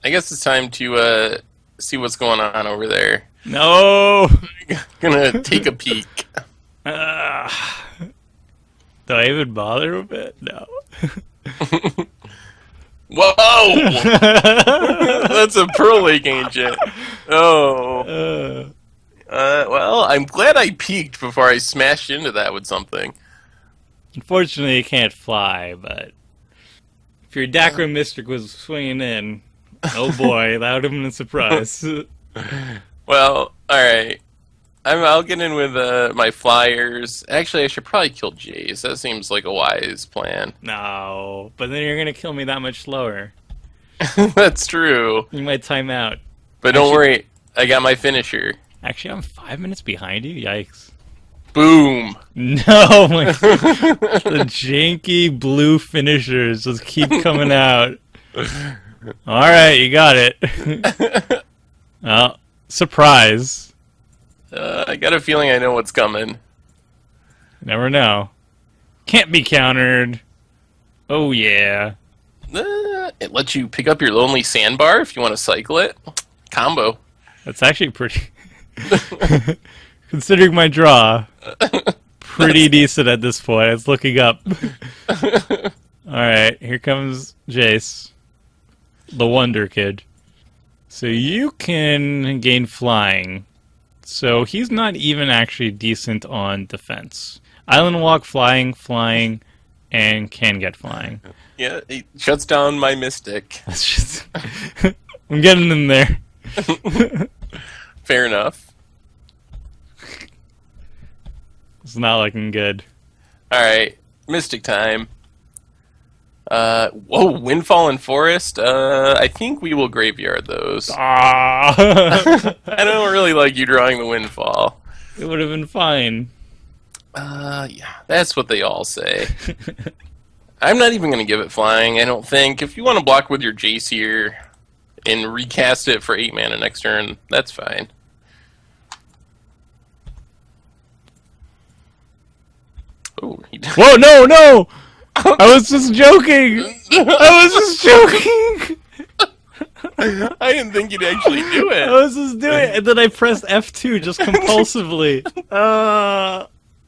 I guess it's time to see what's going on over there. No! Gonna take a peek. Do I even bother a bit? No. Whoa! That's a Pearl Lake Ancient. Oh. Well, I'm glad I peeked before I smashed into that with something. Unfortunately, it can't fly, but if your Dacra Mystic was swinging in, oh boy, that would have been a surprise. Well, alright. I'll get in with my flyers. Actually, I should probably kill Jace. That seems like a wise plan. No, but then you're going to kill me that much slower. That's true. You might time out. But don't worry, I got my finisher. Actually, I'm 5 minutes behind you? Yikes. Boom! No, my the janky blue finishers just keep coming out. Alright, you got it. Oh, surprise. I got a feeling I know what's coming. Never know. Can't be countered. Oh, yeah. It lets you pick up your Lonely Sandbar if you want to cycle it. Combo. That's actually pretty... Considering my draw, pretty decent at this point. It's looking up. Alright, here comes Jace. The Wonder Kid. So you can gain flying. So he's not even actually decent on defense. Island Walk, flying, and can get flying. Yeah, it shuts down my Mystic. That's just... I'm getting in there. Fair enough. It's not looking good. Alright, Mystic time. Whoa, Windfall and Forest? I think we will graveyard those. Ah. I don't really like you drawing the Windfall. It would have been fine. Yeah, that's what they all say. I'm not even going to give it flying, I don't think. If you want to block with your Jace here and recast it for 8 mana next turn, that's fine. Oh, Whoa, no! I was just joking! I was just joking! I didn't think you'd actually do it. I was just doing it, and then I pressed F2 just compulsively.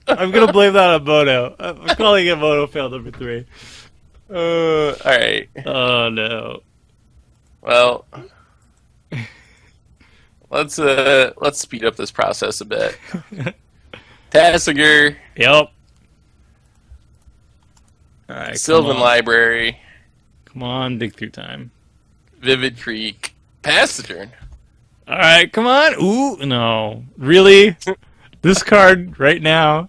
I'm gonna blame that on Mono. I'm calling it Mono fail number 3. All right. Oh no. Well, let's speed up this process a bit. Tasigur, Yep. Alright, Sylvan Library, come on, dig through time. Vivid Creek. Pass the turn. Alright, come on. Ooh, no. Really? This card right now?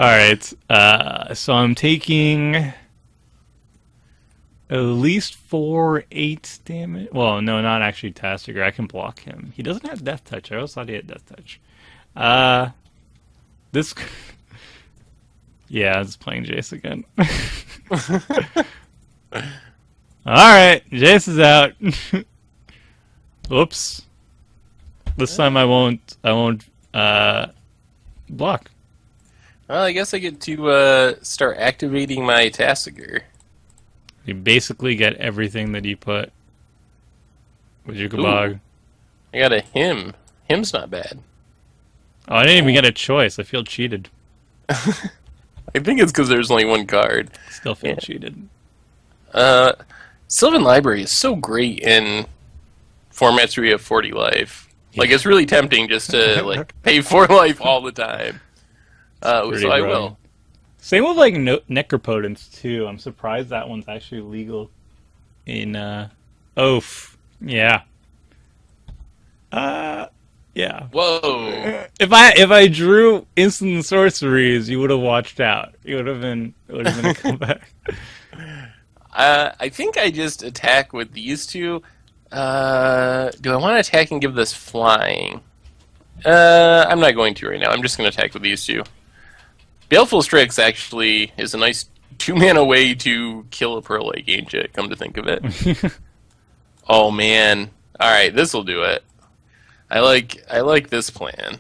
Alright, so I'm taking at least 4/8 damage. Well, no, not actually Tasigur. I can block him. He doesn't have Death Touch. I always thought he had Death Touch. This... Yeah, I was playing Jace again. Alright, Jace is out. Oops. This time I won't block. Well, I guess I get to start activating my Tasigur. You basically get everything that you put with your Kabog. I got a him. Him's not bad. Oh, I didn't even get a choice. I feel cheated. I think it's because there's only one card. Still feel cheated. Sylvan Library is so great in formats where you have 40 life. Like, it's really tempting just to like pay 4 life all the time. So I will. Same with like Necropotence too. I'm surprised that one's actually legal in Oath. Yeah. Yeah. Whoa. If I drew instant sorceries, you would have watched out. It would have been a comeback. I think I just attack with these two. Do I want to attack and give this flying? I'm not going to right now. I'm just going to attack with these two. Baleful Strix actually is a nice 2-mana way to kill a Pearl Lake Ancient, come to think of it. Oh man. Alright, this'll do it. I like this plan.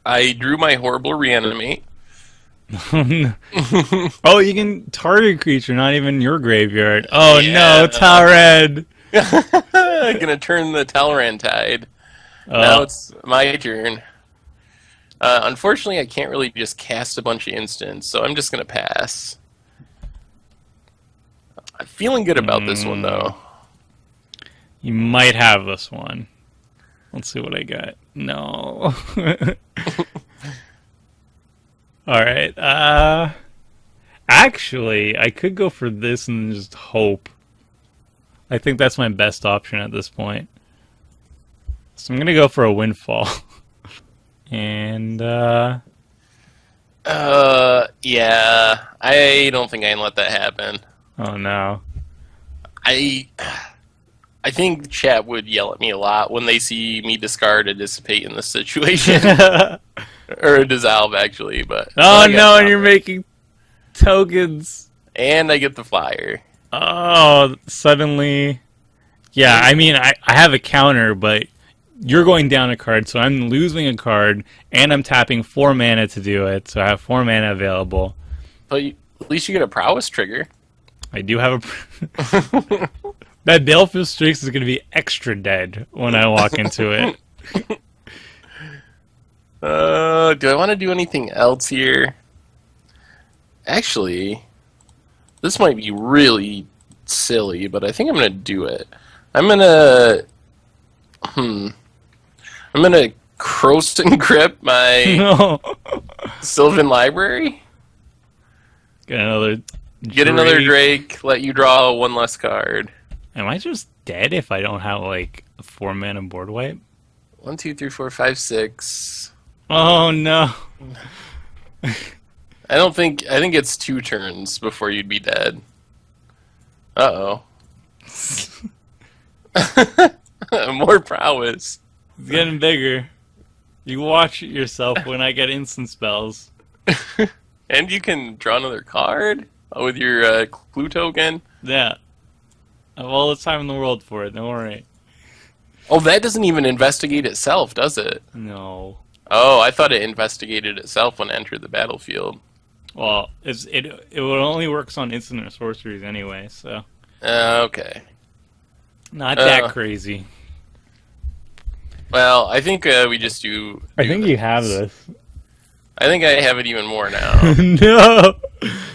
I drew my Horrible Reanimate. Oh, you can target a creature, not even your graveyard. Oh Yeah. no, Talrand! I'm gonna turn the Talrand Tide. Now it's my turn. Unfortunately, I can't really just cast a bunch of instants, so I'm just gonna pass. I'm feeling good about this one, though. You might have this one. Let's see what I got. No. Alright, actually, I could go for this and just hope. I think that's my best option at this point. So I'm gonna go for a Windfall. And, yeah, I don't think I can let that happen. oh no. I think chat would yell at me a lot when they see me discard a Dissipate in this situation. Or a Dissolve, actually, but... Oh no, and you're making tokens. And I get the Flyer. Oh, suddenly... Yeah, I mean, I have a counter, but you're going down a card, so I'm losing a card, and I'm tapping 4 mana to do it, so I have 4 mana available. But at least you get a Prowess trigger. I do have a... That Baleful Strix is going to be extra dead when I walk into it. Do I want to do anything else here? Actually, this might be really silly, but I think I'm going to do it. I'm going to... I'm going to Cross and Crypt my No. Sylvan Library. Get another Drake, let you draw 1 less card. Am I just dead if I don't have, like, a 4 mana board wipe? 1, 2, 3, 4, 5, 6. Oh, no. I think it's 2 turns before you'd be dead. Uh-oh. More prowess. It's getting bigger. You watch it yourself when I get instant spells. And you can draw another card with your clue token. Yeah. I have all the time in the world for it, don't worry. Oh, that doesn't even investigate itself, does it? No. Oh, I thought it investigated itself when it entered the battlefield. Well, it only works on instant or sorceries anyway, so... Okay. Not that crazy. Well, I think we just do... I think you have this. I think I have it even more now. No!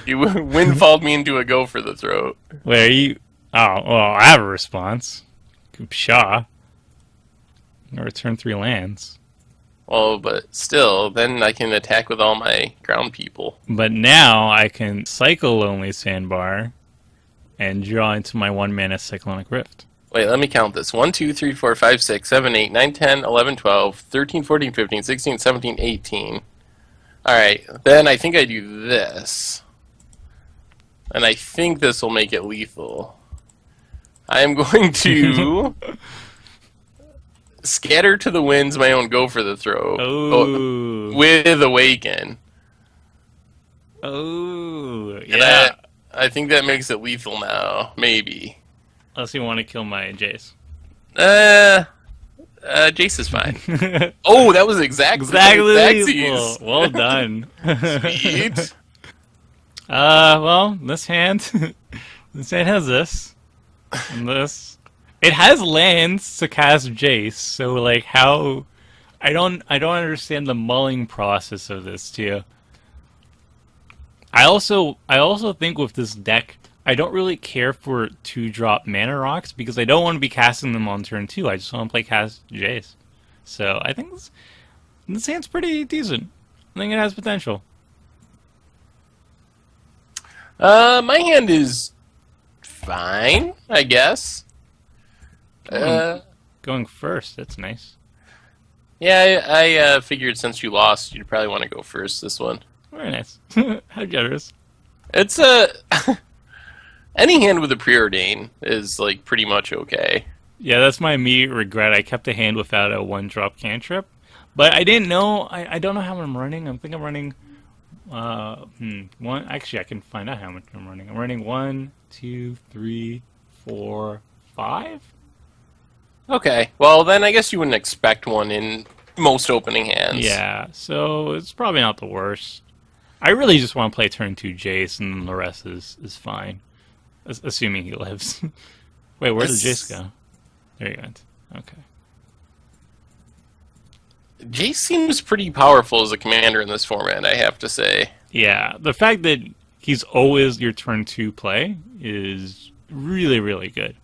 You windfalled me into a go for the throat. Wait, are you... Oh, well, I have a response. Pshaw. Return 3 lands. Well, but still, then I can attack with all my ground people. But now I can cycle Lonely Sandbar and draw into my 1-mana Cyclonic Rift. Wait, let me count this. 1, 2, 3, 4, 5, 6, 7, 8, 9, 10, 11, 12, 13, 14, 15, 16, 17, 18. Alright, then I think I do this. And I think this will make it lethal. I am going to scatter to the winds my own go for the throat. Oh. With Awaken. Oh, yeah. And I think that makes it lethal now. Maybe. Unless you want to kill my Jace. Jace is fine. Oh, that was exactly lethal. Well done. Sweet. Well, this hand, this hand has this, and this. It has lands to cast Jace, so like how, I don't understand the mulling process of this too. I also think with this deck, I don't really care for 2-drop mana rocks because I don't want to be casting them on turn 2. I just want to play cast Jace. So I think this hand's pretty decent. I think it has potential. My hand is fine, I guess. Going first, that's nice. Yeah, I figured since you lost, you'd probably want to go first this one. Very nice. How generous. It's any hand with a preordain is like pretty much okay. Yeah, that's my immediate regret. I kept a hand without a 1-drop cantrip, but I didn't know. I don't know how I'm running. I think I'm running. One. Actually, I can find out how much I'm running. I'm running 1, 2, 3, 4, 5. Okay, well then I guess you wouldn't expect one in most opening hands. Yeah, so it's probably not the worst. I really just want to play turn 2 Jace, and then the rest is fine. Assuming he lives. Wait, where did Jace go? There you went. Okay. Jace seems pretty powerful as a commander in this format, I have to say. Yeah, the fact that he's always your turn 2 play is really, really good.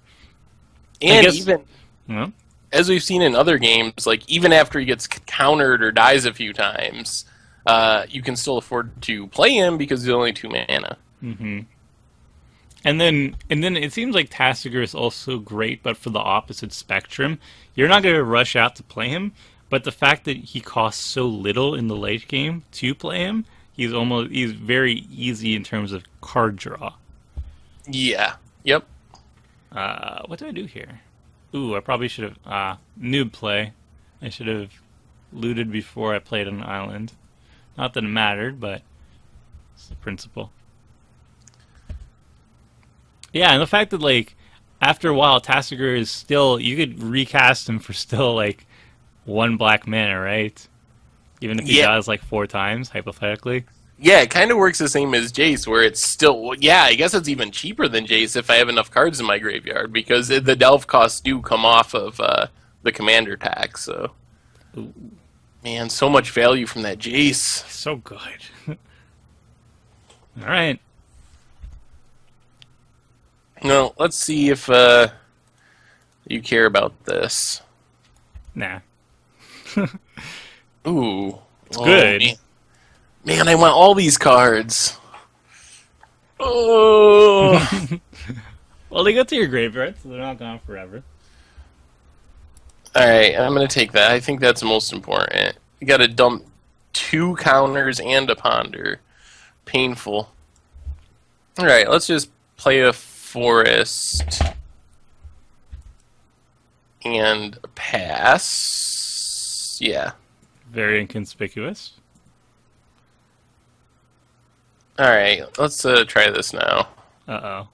And even, well, as we've seen in other games, like even after he gets countered or dies a few times, you can still afford to play him because he's only 2 mana. Mm-hmm. And then it seems like Tasigur is also great, but for the opposite spectrum. You're not going to rush out to play him, but the fact that he costs so little in the late game to play him, he's very easy in terms of card draw. Yeah. Yep. What do I do here? Ooh, I probably should have noob play. I should have looted before I played on an island. Not that it mattered, but it's the principle. Yeah, and the fact that, like, after a while, Tasigur is still... You could recast him for still, like, 1 black mana, right? Even if he dies, like, 4 times, hypothetically. Yeah, it kind of works the same as Jace, where it's still... Yeah, I guess it's even cheaper than Jace if I have enough cards in my graveyard, because the delve costs do come off of the commander tax, so... Ooh. Man, so much value from that Jace. So good. Alright. No, let's see if you care about this. Nah. Ooh. It's good. Man, I want all these cards. Oh. Well, they go to your graveyard, so they're not gone forever. Alright, I'm going to take that. I think that's most important. You got to dump 2 counters and a ponder. Painful. Alright, let's just play a forest and pass. Yeah. Very inconspicuous. Alright, let's try this now. Uh-oh.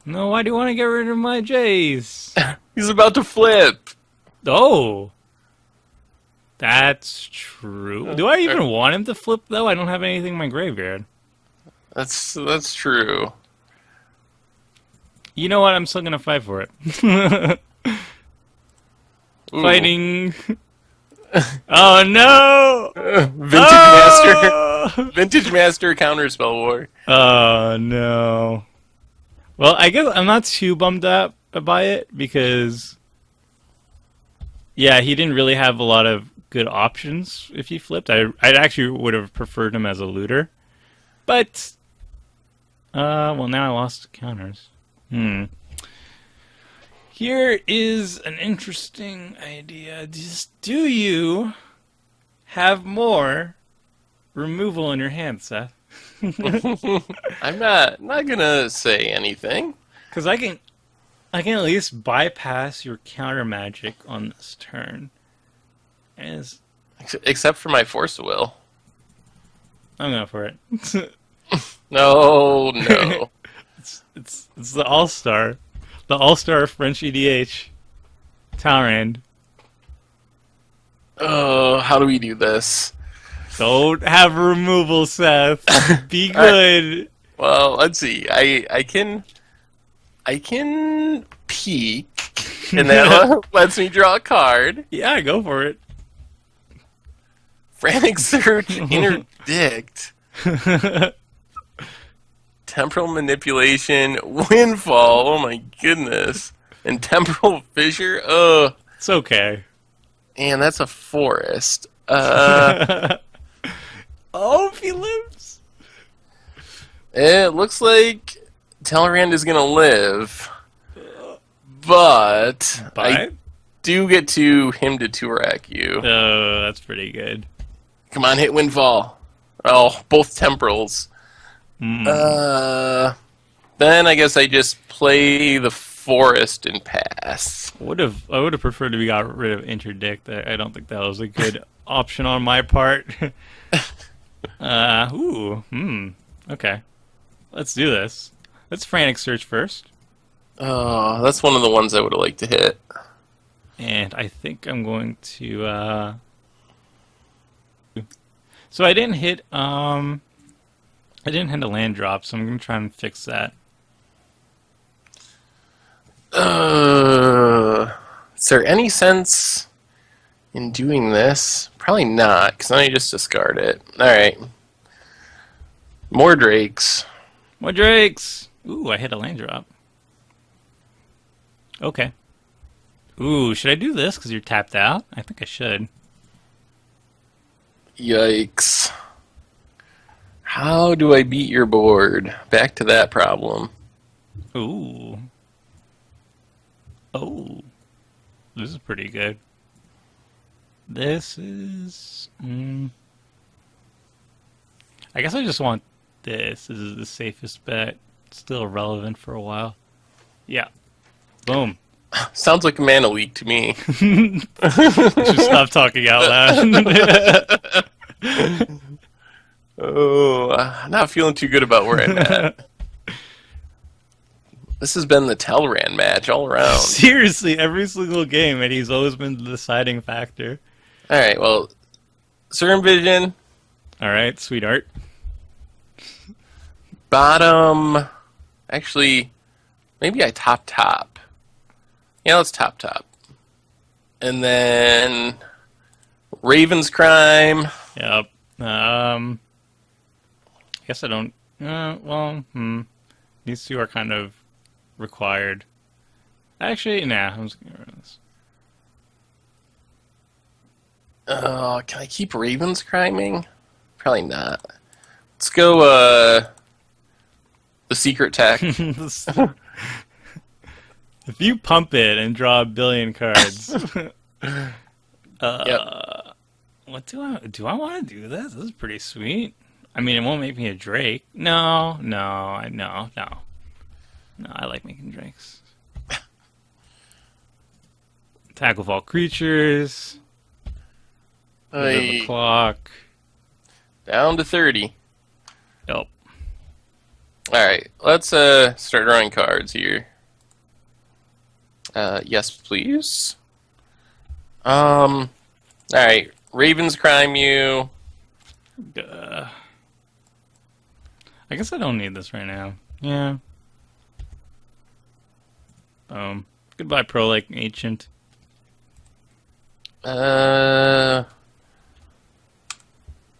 No, why do you want to get rid of my Jace? He's about to flip. Oh. That's true. Do I even want him to flip, though? I don't have anything in my graveyard. That's true. You know what? I'm still gonna fight for it. Fighting. Oh no! Oh! Vintage Master Counterspell War. Oh no. Well, I guess I'm not too bummed out by it because, yeah, he didn't really have a lot of good options if he flipped. I actually would have preferred him as a looter, but well, now I lost counters. Here is an interesting idea. Just do you have more removal in your hand, Seth? I'm not gonna say anything. Because I can at least bypass your counter magic on this turn. As Except for my Force of Will. I'm going for it. No, no. It's the All-Star. The All-Star French EDH. Talrand. Oh, how do we do this? Don't have removal, Seth. Be good. Well, let's see. I can peek, and that lets me draw a card. Yeah, go for it. Frantic Search, Interdict, Temporal Manipulation, Windfall. Oh my goodness! And Temporal Fissure. Oh, It's okay. and that's a forest. Oh, if he lives. It looks like Talrand is gonna live, but I do get him to Turak you. Oh, that's pretty good. Come on, hit Windfall. Oh, both temporals. Then I guess I just play the forest and pass. I would have preferred to be got rid of interdict. I don't think that was a good option on my part. Okay. Let's do this. Let's frantic search first. Oh, that's one of the ones I would have liked to hit. And I think I'm going to so I didn't hit a land drop, so I'm gonna try and fix that. Is there any sense in doing this? Probably not, because then I just discard it. Alright. More Drakes. More Drakes! Ooh, I hit a land drop. Okay. Ooh, should I do this because you're tapped out? I think I should. Yikes. How do I beat your board? Back to that problem. Ooh. Oh. This is pretty good. This is... I guess I just want this. This is the safest bet. Still relevant for a while. Yeah. Boom. Sounds like a mana leak to me. I should stop talking out loud. Oh, not feeling too good about where I'm at. This has been the Telran match all around. Seriously, every single game, and he's always been the deciding factor. Alright, well, Circumvision. Alright, sweetheart. Bottom. Actually, maybe I top. Yeah, let's top. And then Raven's Crime. Yep. I guess I don't... These two are kind of required. Actually, nah, I'm just gonna get rid of this. Can I keep Raven's Criming? Probably not. Let's go, the Secret Tech. If you pump it and draw a billion cards... Yep. What do I want to do this? This is pretty sweet. I mean, it won't make me a Drake. No, I like making Drakes. Attack with all creatures. The clock. Down to 30. Yep. Alright, let's start drawing cards here. Yes, please. Alright, Raven's Crime you. I guess I don't need this right now. Yeah. Goodbye, Pro Lake Ancient.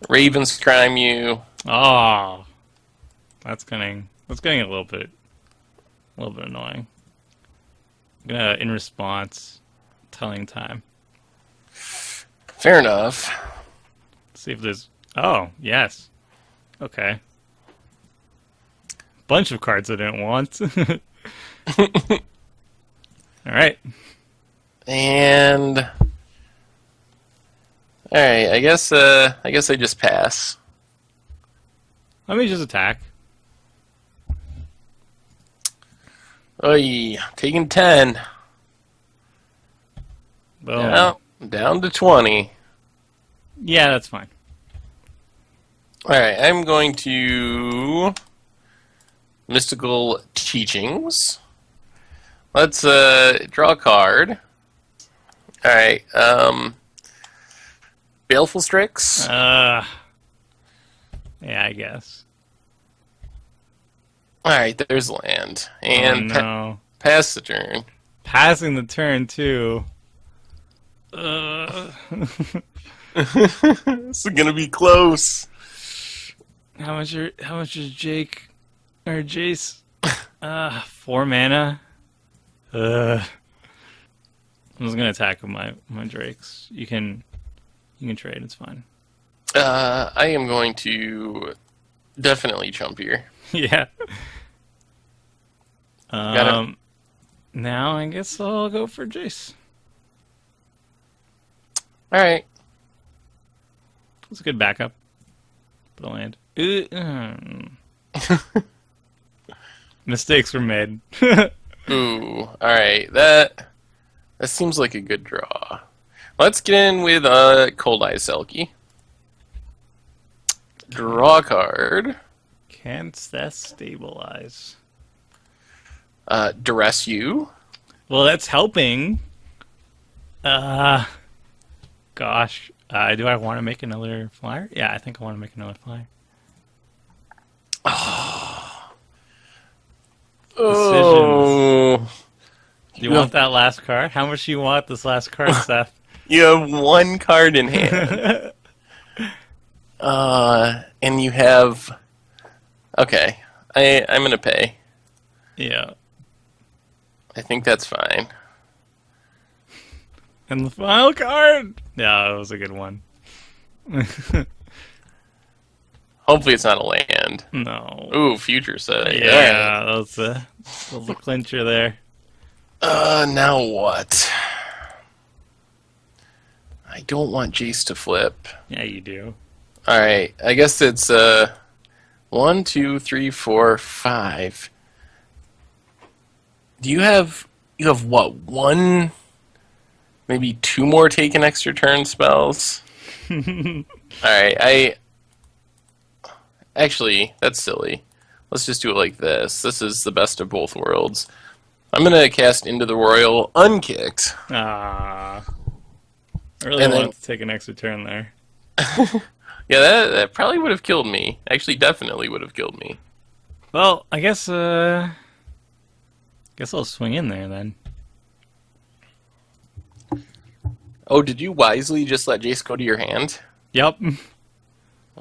Ravens crime you. Oh, that's getting a little bit annoying. I'm gonna, in response, telling time. Fair enough. See if there's. Oh, yes. Okay. Bunch of cards I didn't want. All right. And all right, I guess I just pass. Let me just attack. Oy, taking 10. Boom. Down to 20. Yeah, that's fine. All right, I'm going to Mystical Teachings. Let's draw a card. All right, Baleful Strix. Yeah, I guess. All right, there's land, and oh, no. Pass the turn. Passing the turn too. This is gonna be close. How much is Jake or Jace? 4 mana. I'm just gonna attack with my drakes. You can trade. It's fine. I am going to definitely chump here. Yeah. Got it. Now I guess I'll go for Jace. All right. It's a good backup. Put a land. Mistakes were made. Ooh. All right. That seems like a good draw. Let's get in with Cold Eye Selkie. Draw a card. Can't Seth stabilize? Duress you. Well, that's helping. Gosh. Do I want to make another flyer? Yeah, I think I want to make another flyer. Oh. Do you want that last card? How much do you want this last card, Seth? You have one card in hand. And you have... Okay. I'm going to pay. Yeah. I think that's fine. And the final card! Yeah, that was a good one. Hopefully it's not a land. No. Ooh, future set. Yeah, that was a little clincher there. Now what? I don't want Jace to flip. Yeah, you do. Alright, I guess it's 1, 2, 3, 4, 5. Do you have what, 1, maybe 2 more take an extra turn spells? Alright, actually, that's silly. Let's just do it like this. This is the best of both worlds. I'm gonna cast Into the Royal unkicked. Ah. I really wanted to take an extra turn there. Yeah, that probably would have killed me. Actually, definitely would have killed me. Well, I guess I'll swing in there then. Oh, did you wisely just let Jace go to your hand? Yep.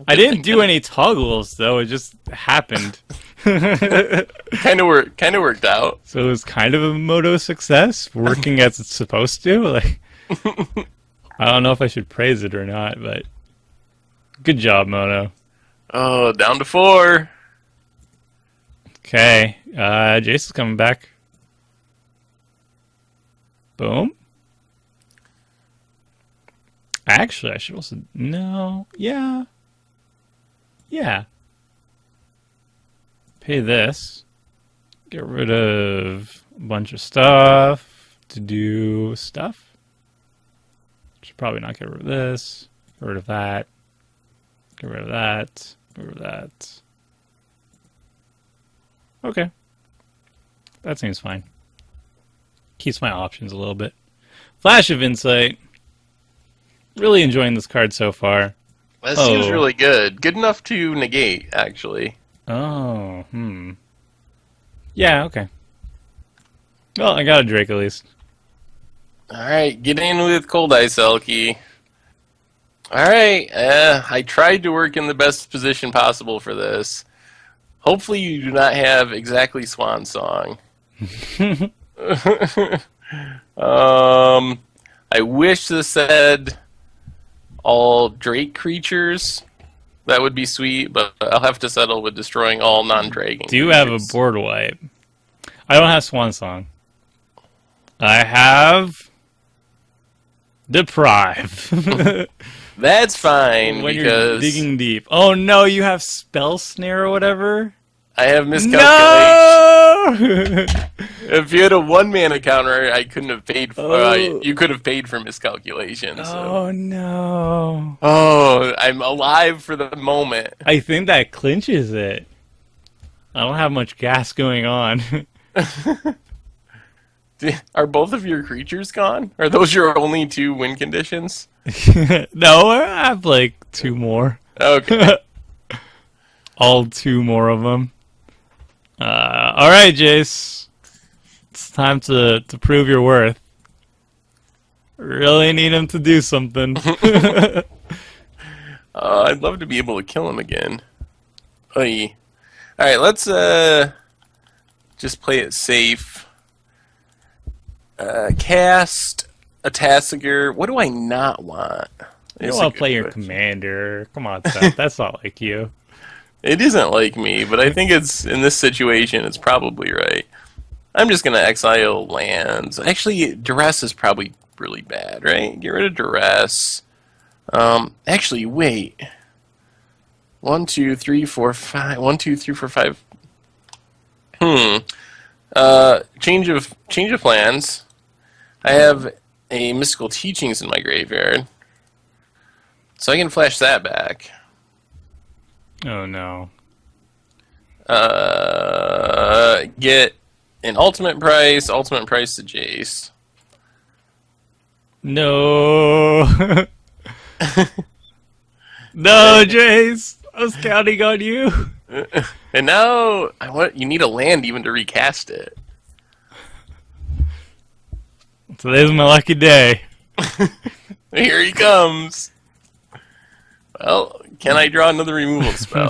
I didn't do any toggles though. It just happened. Kind of worked out. So it was kind of a moto success, working as it's supposed to. Like, I don't know if I should praise it or not, but good job, Moto. Oh, down to 4. Okay, Jace is coming back. Boom. Actually, I should also... No. Yeah. Yeah. Pay this. Get rid of a bunch of stuff to do stuff. Should probably not get rid of this. Get rid of that. Get rid of that. Get rid of that. Okay. That seems fine. Keeps my options a little bit. Flash of Insight. Really enjoying this card so far. That seems really good. Good enough to negate, actually. Oh, Yeah, okay. Well, I got a Drake at least. Alright, get in with Cold Ice Elky. Alright, I tried to work in the best position possible for this. Hopefully you do not have exactly Swan Song. I wish this said all Drake creatures. That would be sweet, but I'll have to settle with destroying all non-dragon Do you creatures. have a board wipe? I don't have Swan Song. I have Deprive. That's fine, When you're because digging deep. Oh no, you have Spell Snare or whatever? I have miscalculation. No! If you had a 1-mana counter, I couldn't have paid for. Oh. You could have paid for miscalculation. So. Oh no. Oh, I'm alive for the moment. I think that clinches it. I don't have much gas going on. Are both of your creatures gone? Are those your only 2 win conditions? No, I have like 2 more. Okay. All 2 more of them. Alright, Jace. It's time to prove your worth. Really need him to do something. I'd love to be able to kill him again. Oy. Alright, let's just play it safe. Cast a Tasigur. What do I not want? You don't want to play your commander. Come on, Seth. That's not like you. It isn't like me, but I think it's in this situation, it's probably right. I'm just gonna exile lands. Actually, duress is probably really bad, right? Get rid of duress. Actually, wait. 1, 2, 3, 4, 5. 1, 2, 3, 4, 5. Change of plans. I have a Mystical Teachings in my graveyard, so I can flash that back. Oh no. Get an ultimate price to Jace. No. No, Jace. I was counting on you. And now you need a land even to recast it. Today's my lucky day. Here he comes. Well, can I draw another removal spell?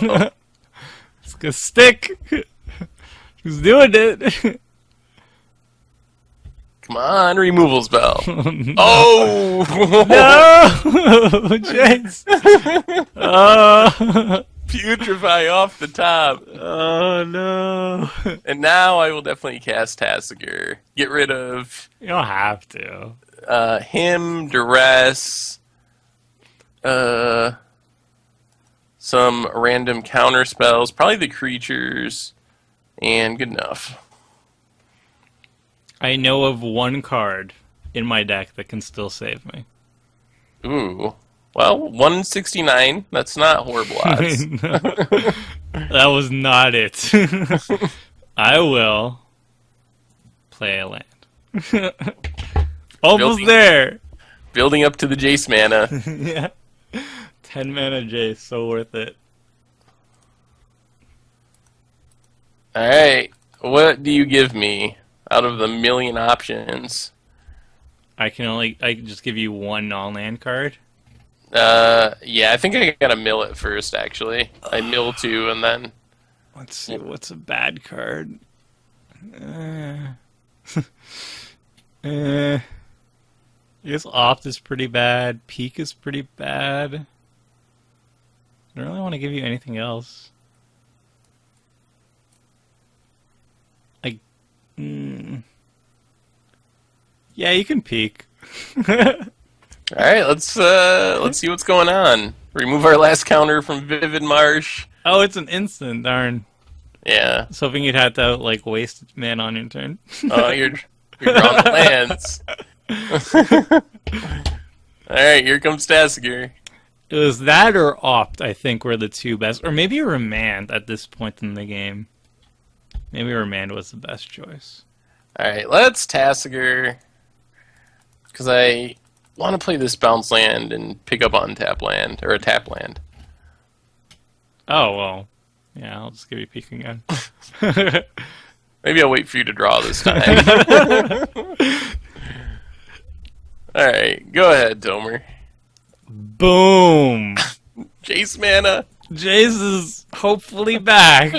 It's gonna stick. Who's doing it? Come on, removal spell. Oh! No, Jace. Oh. Putrefy off the top. Oh no. And now I will definitely cast Tasigur. Get rid of You don't have to. him, duress, some random counter spells, probably the creatures, and good enough. I know of 1 card in my deck that can still save me. Ooh. Well, 169. That's not horrible odds. That was not it. I will play a land. Almost there. Building up to the Jace mana. Yeah. 10 mana Jace, so worth it. Alright. What do you give me out of the million options? I can just give you 1 non-land card. Yeah, I think I gotta mill it first, actually. I mill 2, and then... Let's see, what's a bad card? I guess Opt is pretty bad. Peak is pretty bad. I don't really want to give you anything else. Yeah, you can peek. Alright, let's see what's going on. Remove our last counter from Vivid Marsh. Oh, it's an instant, darn. Yeah. I was hoping you'd have to, like, waste mana on your turn. Oh, you're drawing the lands. Alright, here comes Tasigur. It was that or Opt, I think, were the 2 best. Or maybe Remand at this point in the game. Maybe Remand was the best choice. Alright, let's Tasigur. Because I want to play this bounce land and pick up on tap land, or a tap land. Oh, well. Yeah, I'll just give you peek again. Maybe I'll wait for you to draw this time. Alright, go ahead, Tomer. Boom. Jace mana. Jace is hopefully back.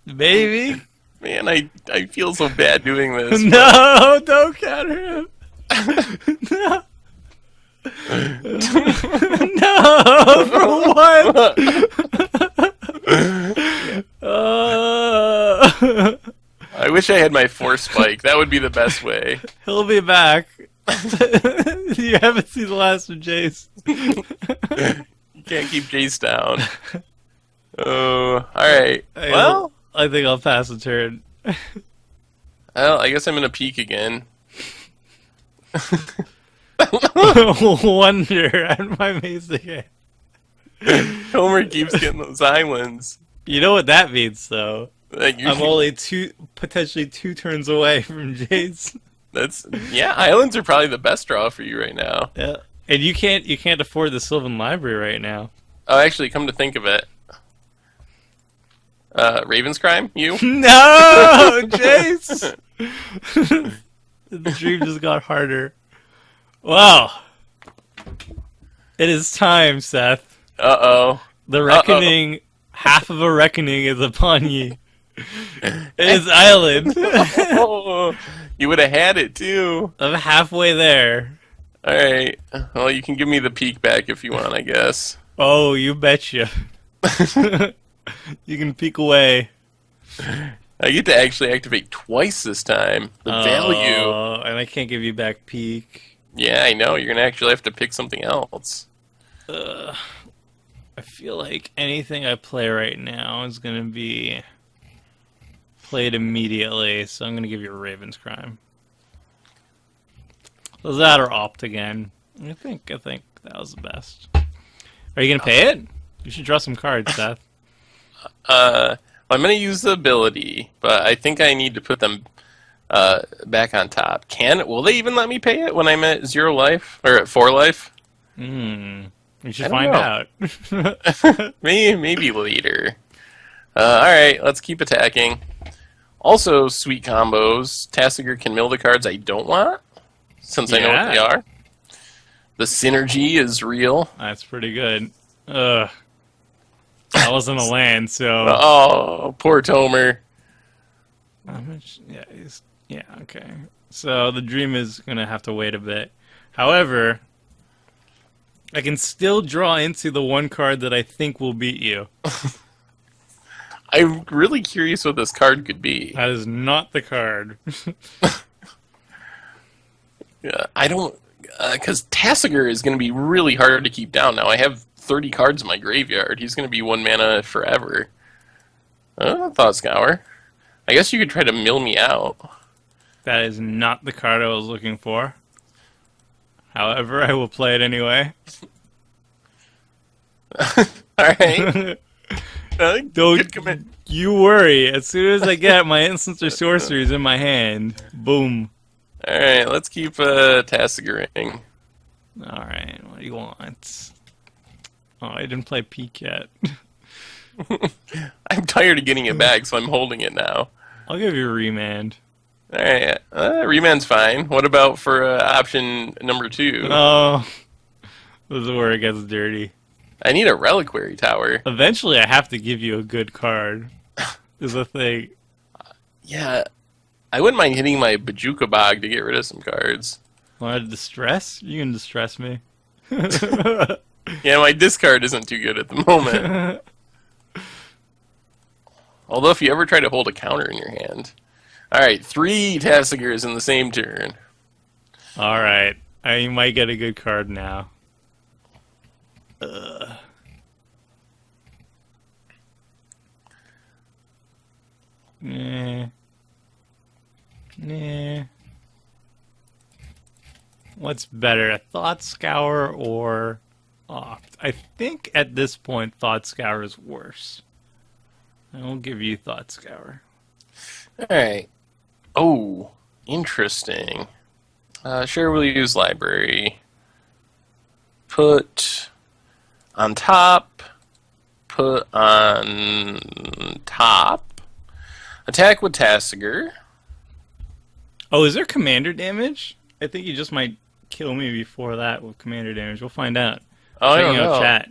Maybe. Man, I feel so bad doing this. No, don't counter him. No. No, for what? I wish I had my force spike. That would be the best way. He'll be back. You haven't seen the last of Jace. You can't keep Jace down. Oh, alright. Well, I think I'll pass the turn. well, I guess I'm gonna peek again. Wonder at my amazing game. Homer keeps getting those islands. You know what that means, though. Like, I'm only potentially two turns away from Jace. Yeah, islands are probably the best draw for you right now. Yeah, and you can't afford the Sylvan Library right now. Oh, actually, come to think of it, Raven's Crime, you? No, Jace. The dream just got harder. Wow. It is time, Seth. Uh-oh. The reckoning, half of a reckoning is upon ye. It is island. Oh, you would have had it, too. I'm halfway there. Alright. Well, you can give me the peek back if you want, I guess. Oh, you betcha. You can peek away. I get to actually activate twice this time. The value. And I can't give you back peek. Yeah, I know. You're going to actually have to pick something else. I feel like anything I play right now is going to be played immediately, so I'm going to give you a Raven's Crime. Was that or Opt again? I think that was the best. Are you going to pay it? You should draw some cards, Seth. I'm going to use the ability, but I think I need to put them back on top. Will they even let me pay it when I'm at 0 life? Or at 4 life? You should find out. Maybe later. Alright, let's keep attacking. Also, sweet combos. Tasigur can mill the cards I don't want, since I know what they are. The synergy is real. That's pretty good. That wasn't a land, so... Oh, poor Tomer. How much? Yeah, okay. So the dream is going to have to wait a bit. However, I can still draw into the one card that I think will beat you. I'm really curious what this card could be. That is not the card. Yeah, I don't... Because Tasigur is going to be really hard to keep down now. I have 30 cards in my graveyard. He's going to be 1 mana forever. Thought Scour. I guess you could try to mill me out. That is not the card I was looking for. However, I will play it anyway. Alright. Don't you worry. As soon as I get my instants or sorceries in my hand, boom. Alright, let's keep Tasiguring. Alright, what do you want? Oh, I didn't play Peek yet. I'm tired of getting it back, so I'm holding it now. I'll give you a remand. Alright, remand's fine. What about for option number 2? Oh, this is where it gets dirty. I need a Reliquary Tower. Eventually, I have to give you a good card. Is the thing. Yeah, I wouldn't mind hitting my Bajuka Bog to get rid of some cards. Want to distress? You can distress me. Yeah, my discard isn't too good at the moment. Although if you ever try to hold a counter in your hand. Alright, 3 Tasigurs in the same turn. Alright, I might get a good card now. Nah. What's better, a Thought Scour or Opt? I think at this point Thought Scour is worse. I will give you Thought Scour. Alright. Oh, interesting. Sure, we'll use Library. Put on top. Put on top. Attack with Tasigur. Oh, is there commander damage? I think you just might kill me before that with commander damage? We'll find out. Oh, I don't Checking out know. chat.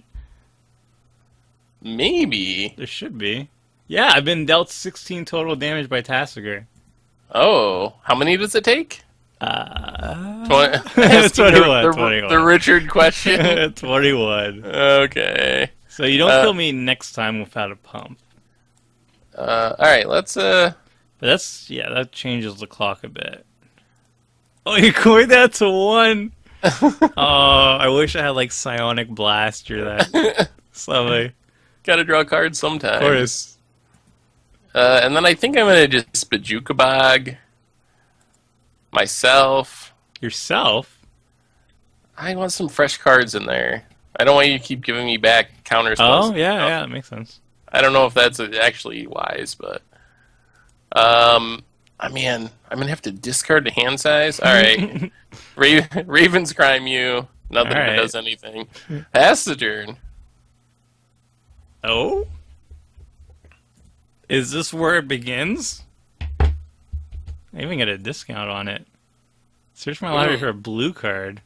Maybe. There should be. Yeah, I've been dealt 16 total damage by Tasigur. Oh, how many does it take? 21, the, 21. the Richard question. 21. Okay. So you don't kill me next time without a pump. All right, let's. But that changes the clock a bit. Oh, you coined that to 1. Oh, I wish I had like Psionic Blast or that. Something. Gotta draw cards sometimes. Of course. And then I think I'm gonna just Bajukabog myself. Yourself? I want some fresh cards in there. I don't want you to keep giving me back counter spells. Oh, yeah, that makes sense. I don't know if that's actually wise, but I mean, I'm gonna have to discard the hand size. All right, Raven's Crime you. Nothing that does anything. Pass the turn. Oh? Is this where it begins? I even get a discount on it. Search my library for a blue card.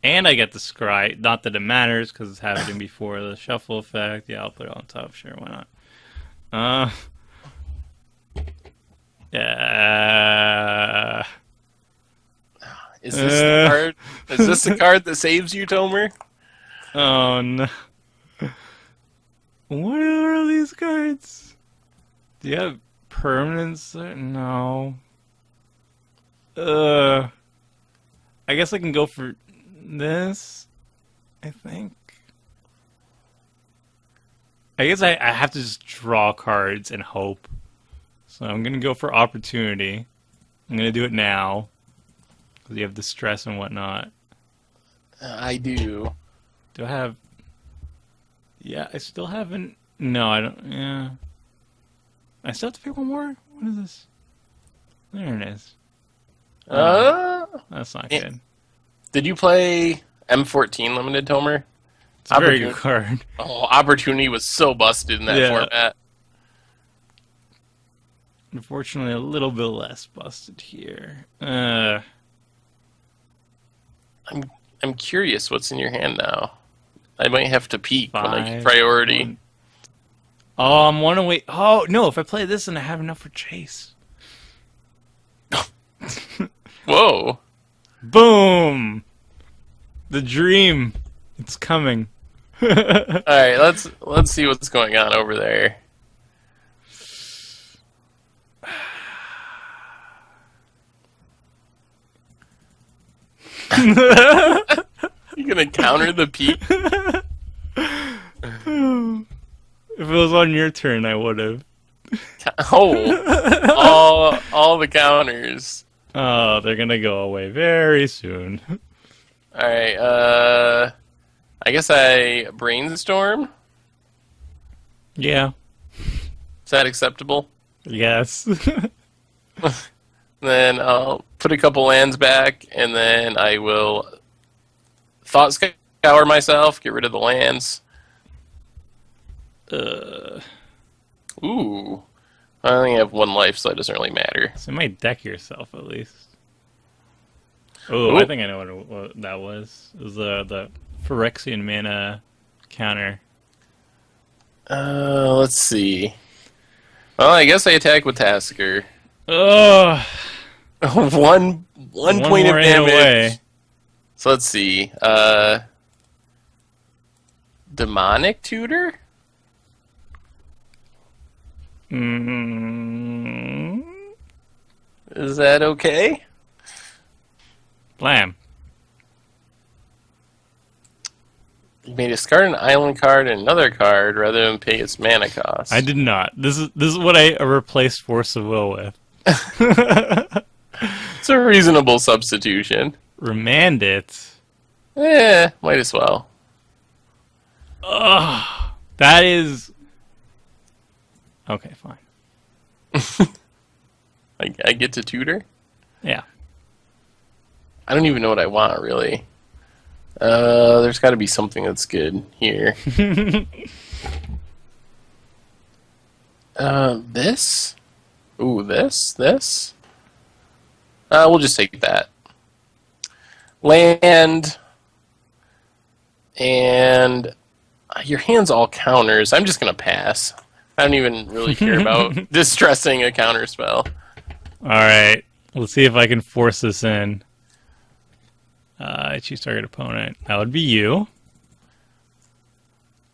And I get the scry. Not that it matters, because it's happening before the shuffle effect. Yeah, I'll put it on top. Sure, why not? Yeah. Is this the card? Is this the card that saves you, Tomer? Oh, no. What are these cards? Do you have permanents? No. I guess I can go for this, I think. I guess I have to just draw cards and hope. So I'm going to go for Opportunity. I'm going to do it now. Because you have the stress and whatnot. I do. Do I have... Yeah, I still haven't... No, I don't... Yeah. I still have to pick one more? What is this? There it is. That's not good. Did you play M14 Limited, Tomer? It's a very good card. Oh, Opportunity was so busted in that format. Unfortunately, a little bit less busted here. I'm curious what's in your hand now. I might have to peek when I get 5, priority. 1. Oh, I'm one away. Oh, no, if I play this, then I have enough for Jace. Whoa. Boom! The dream. It's coming. Alright, let's see what's going on over there. You gonna counter the peak? If it was on your turn, I would have. Oh, all the counters. Oh, they're gonna go away very soon. Alright, I guess I brainstorm? Yeah. Is that acceptable? Yes. Then I'll put a couple lands back, and then I will Thought Scour myself, get rid of the lands. Ooh. I only have 1 life, so that doesn't really matter. So you might deck yourself, at least. Oh, I think I know what that was. It was the Phyrexian mana counter. Let's see. Well, I guess I attack with Tasigur. Oh, one point of more damage. away. So let's see. Demonic Tutor? Is that okay? Blam. You may discard an island card and another card rather than pay its mana cost. I did not. This is what I replaced Force of Will with. It's a reasonable substitution. Remand it. Might as well. Ugh. That is... Okay, fine. I get to tutor? Yeah. I don't even know what I want, really. There's got to be something that's good here. This? Ooh, this? We'll just take that. land, and your hand's all counters. I'm just going to pass. I don't even really care about distressing a counter spell. Alright, let's see if I can force this in. Choose target opponent. That would be you.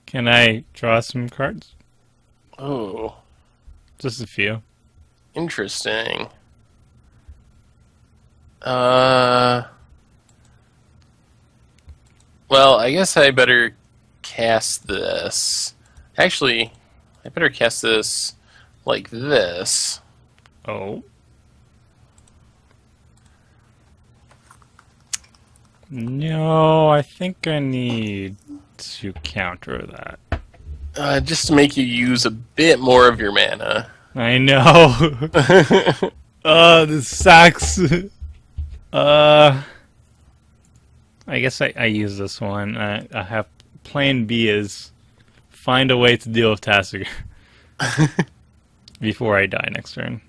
Can I draw some cards? Oh. Just a few. Interesting. Well, I guess I better cast this. Actually, I better cast this like this. Oh. No, I think I need to counter that. Just to make you use a bit more of your mana. I know. This sucks. I guess I use this one. I have plan B is find a way to deal with Tasigur before I die next turn.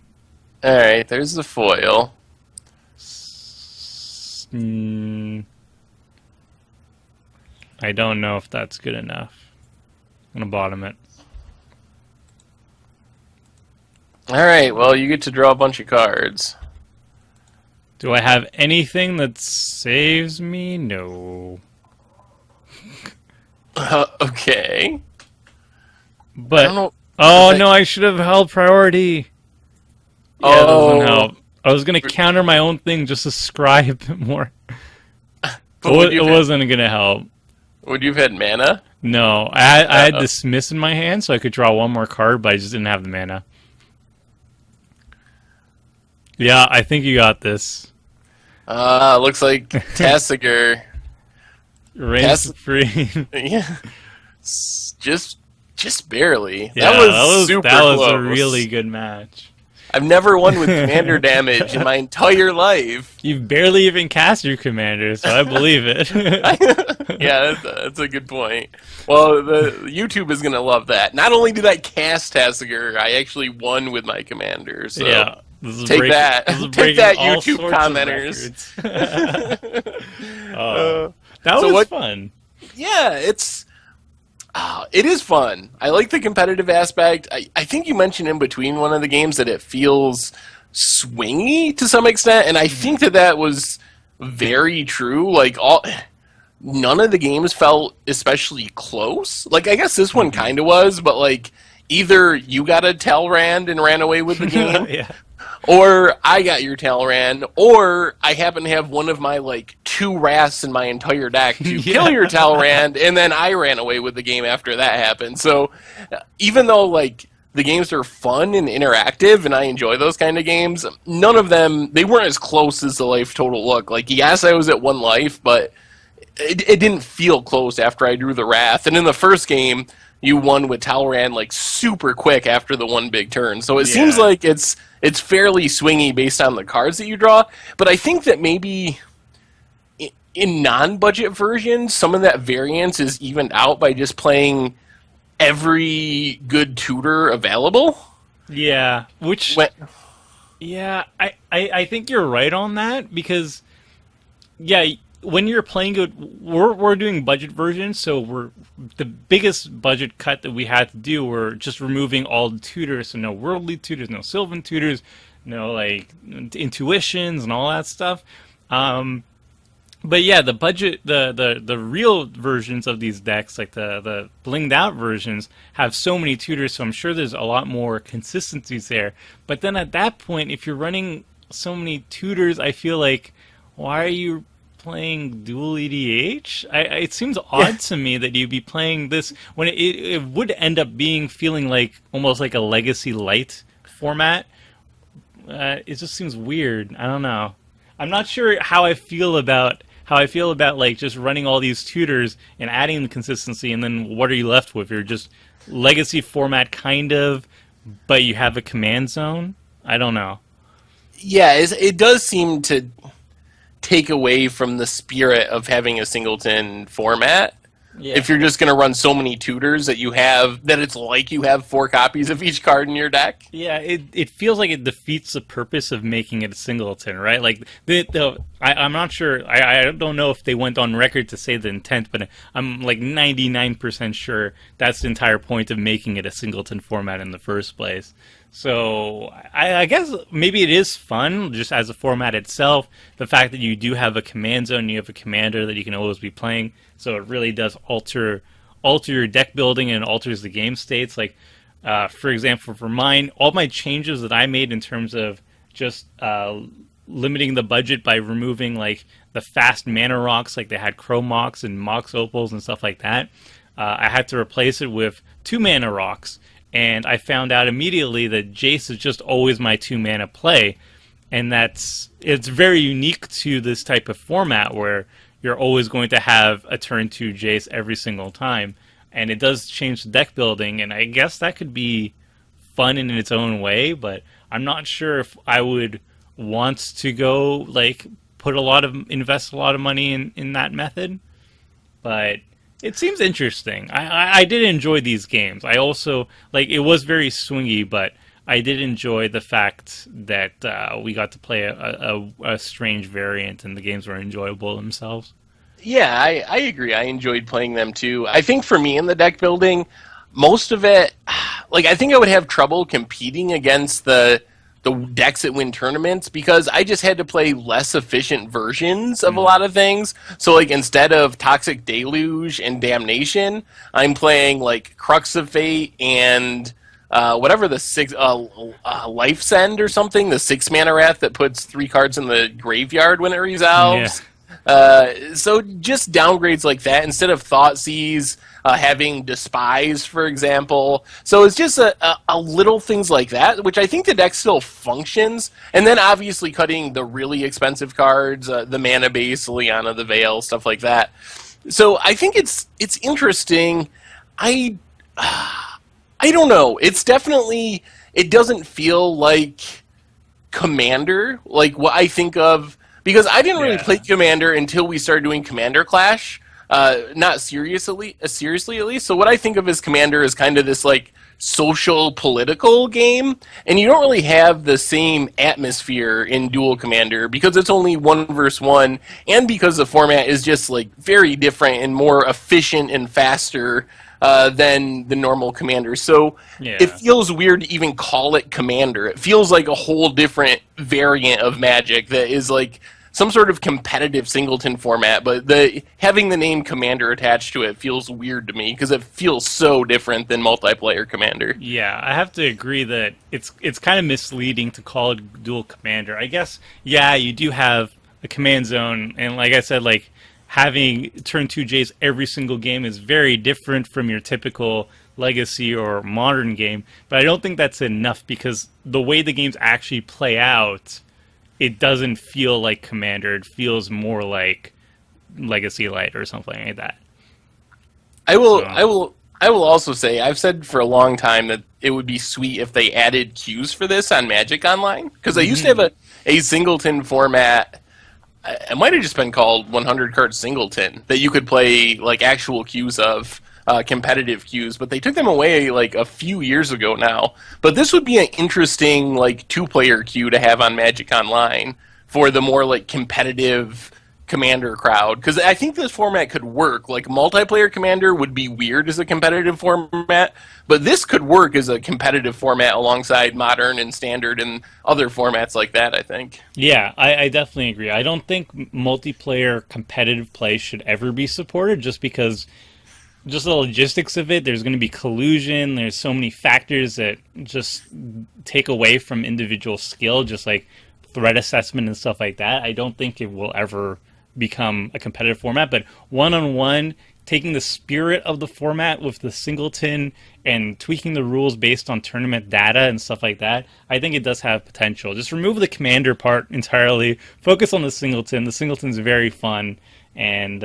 Alright, there's the foil. I don't know if that's good enough. I'm gonna bottom it. Alright, well, you get to draw a bunch of cards. Do I have anything that saves me? No. Okay. But I don't know. oh no, I should have held priority. Yeah, that doesn't Oh. help. I was gonna counter my own thing just to scry a bit more. But It wasn't gonna help. Would you have had mana? No, I had Dismiss in my hand, so I could draw one more card, but I just didn't have the mana. Yeah, I think you got this. Looks like Tasigur. Reigns free. Yeah. Just barely. Yeah, that was super that was close. a really good match. I've never won with commander damage in my entire life. You've barely even cast your commander, so I believe it. Yeah, that's a good point. Well, the YouTube is going to love that. Not only did I cast Tasigur, I actually won with my commander. So yeah. This is take that. This is Take that, all YouTube sorts of commenters. That So was what- fun. Yeah, it is fun. I like the competitive aspect. I think you mentioned in between one of the games that it feels swingy to some extent, and I think that was very true. Like none of the games felt especially close. Like I guess this one kind of was, but like either you got a Talrand and ran away with the game, Yeah. or I got your Talrand, or I happen to have one of my, like, 2 Wraths in my entire deck to kill your Talrand, and then I ran away with the game after that happened. So, even though, like, the games are fun and interactive, and I enjoy those kind of games, none of them, they weren't as close as the life total look. Like, yes, I was at 1 life, but it didn't feel close after I drew the Wrath. And in the first game, you won with Talrand, like, super quick after the 1 big turn. So it seems like it's fairly swingy based on the cards that you draw, but I think that maybe in non-budget versions, some of that variance is evened out by just playing every good tutor available. Yeah, yeah, I think you're right on that because, yeah, when you're playing it, we're doing budget versions, so the biggest budget cut that we had to do were just removing all the tutors, so no worldly tutors, no Sylvan tutors, no like intuitions and all that stuff. But yeah, the budget, the real versions of these decks, like the blinged out versions, have so many tutors, so I'm sure there's a lot more consistencies there. But then at that point, if you're running so many tutors, I feel like, why are you playing dual EDH? It seems odd to me that you'd be playing this when it would end up feeling like almost like a Legacy Light format. It just seems weird. I don't know. I'm not sure how I feel about like just running all these tutors and adding the consistency, and then what are you left with? You're just Legacy format kind of, but you have a command zone. I don't know. Yeah, it does seem to take away from the spirit of having a singleton format. Yeah. If you're just going to run so many tutors that it's like you have 4 copies of each card in your deck. Yeah, it feels like it defeats the purpose of making it a singleton, right? Like I'm not sure. I don't know if they went on record to say the intent, but I'm like 99% sure that's the entire point of making it a singleton format in the first place. So I guess maybe it is fun just as a format itself. The fact that you do have a command zone, you have a commander that you can always be playing, so it really does alter your deck building and alters the game states. Like, for example, for mine, all my changes that I made in terms of just limiting the budget by removing like the fast mana rocks, like they had Chrome Mox and Mox Opals and stuff like that. I had to replace it with 2 mana rocks, and I found out immediately that Jace is just always my 2 mana play, and it's very unique to this type of format where you're always going to have a turn 2 Jace every single time, and it does change the deck building, and I guess that could be fun in its own way, but I'm not sure if I would want to go like invest a lot of money in that method. But it seems interesting. I did enjoy these games. I also like it was very swingy, but I did enjoy the fact that we got to play a strange variant, and the games were enjoyable themselves. Yeah, I agree. I enjoyed playing them too. I think for me in the deck building, most of it, like I think I would have trouble competing against the decks that win tournaments because I just had to play less efficient versions of a lot of things. So like instead of Toxic Deluge and Damnation, I'm playing like Crux of Fate and whatever the 6 Life Send or something, the 6 mana wrath that puts 3 cards in the graveyard when it resolves. Yeah. So just downgrades like that instead of Thoughtseize, having Despise, for example. So it's just a little things like that, which I think the deck still functions. And then obviously cutting the really expensive cards, the Mana Base, Liana the Veil, stuff like that. So I think it's interesting. I don't know. It's definitely, it doesn't feel like Commander, like what I think of, because I didn't really play Commander until we started doing Commander Clash. Not seriously at least. So what I think of as Commander is kind of this like social political game, and you don't really have the same atmosphere in Duel Commander because it's only 1 versus 1, and because the format is just like very different and more efficient and faster than the normal Commander. So it feels weird to even call it Commander. It feels like a whole different variant of Magic that is like some sort of competitive singleton format, but having the name Commander attached to it feels weird to me because it feels so different than multiplayer Commander. Yeah, I have to agree that it's kind of misleading to call it Duel Commander. I guess, yeah, you do have a command zone, and like I said, like having turn 2 Jace every single game is very different from your typical Legacy or Modern game, but I don't think that's enough because the way the games actually play out, it doesn't feel like Commander. It feels more like Legacy Light or something like that. I will also say, I've said for a long time that it would be sweet if they added queues for this on Magic Online, because they used to have a singleton format. It might have just been called 100 card singleton that you could play like actual queues of. Competitive queues, but they took them away like a few years ago now. But this would be an interesting like 2-player queue to have on Magic Online for the more like competitive Commander crowd, because I think this format could work. Like multiplayer Commander would be weird as a competitive format, but this could work as a competitive format alongside Modern and Standard and other formats like that, I think. Yeah, I definitely agree. I don't think multiplayer competitive play should ever be supported just because just the logistics of it, there's going to be collusion, there's so many factors that just take away from individual skill, just like threat assessment and stuff like that. I don't think it will ever become a competitive format, but one-on-one, taking the spirit of the format with the singleton and tweaking the rules based on tournament data and stuff like that, I think it does have potential. Just remove the commander part entirely, focus on the singleton. The singleton's very fun, and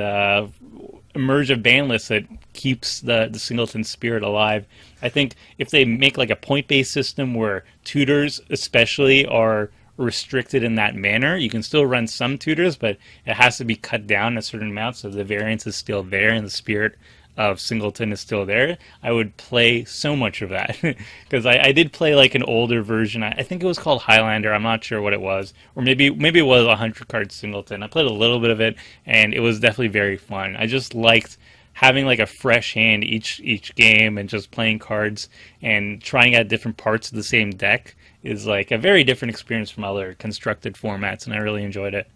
merge a banlist that keeps the singleton spirit alive. I think if they make like a point-based system where tutors especially are restricted in that manner, you can still run some tutors, but it has to be cut down a certain amount so the variance is still there and the spirit of Singleton is still there, I would play so much of that. Because I did play like an older version. I think it was called Highlander. I'm not sure what it was. Or maybe it was 100 card Singleton. I played a little bit of it, and it was definitely very fun. I just liked having like a fresh hand each game and just playing cards and trying out different parts of the same deck is like a very different experience from other constructed formats, and I really enjoyed it.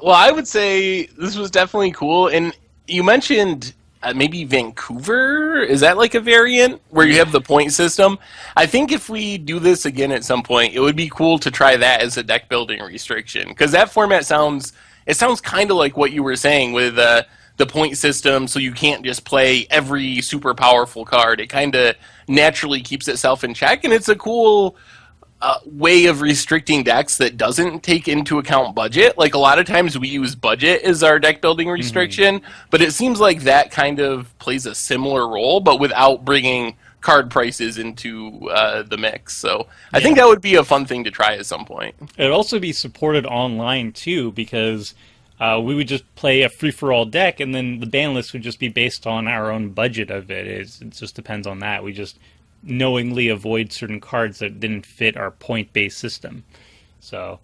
Well, I would say this was definitely cool. And you mentioned maybe Vancouver. Is that like a variant where you have the point system? I think if we do this again at some point, it would be cool to try that as a deck building restriction, because that format sounds kind of like what you were saying with the point system. So you can't just play every super powerful card. It kind of naturally keeps itself in check, and it's a cool way of restricting decks that doesn't take into account budget. Like a lot of times we use budget as our deck building restriction, but it seems like that kind of plays a similar role, but without bringing card prices into the mix. So I think that would be a fun thing to try at some point. It would also be supported online too, because we would just play a free-for-all deck, and then the ban list would just be based on our own budget of it. It just depends on that. We just knowingly avoid certain cards that didn't fit our point-based system. So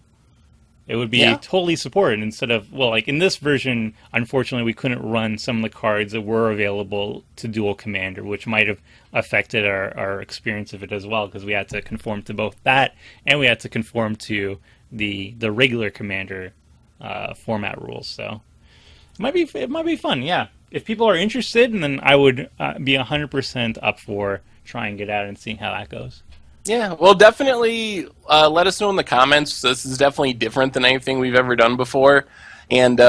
it would be totally supported instead of, well, like in this version, unfortunately, we couldn't run some of the cards that were available to Duel Commander, which might have affected our experience of it as well, because we had to conform to both that and we had to conform to the regular Commander format rules. So it might be fun, yeah. If people are interested, and then I would be 100% up for trying it out and seeing how that goes. Yeah, well, definitely let us know in the comments. This is definitely different than anything we've ever done before, and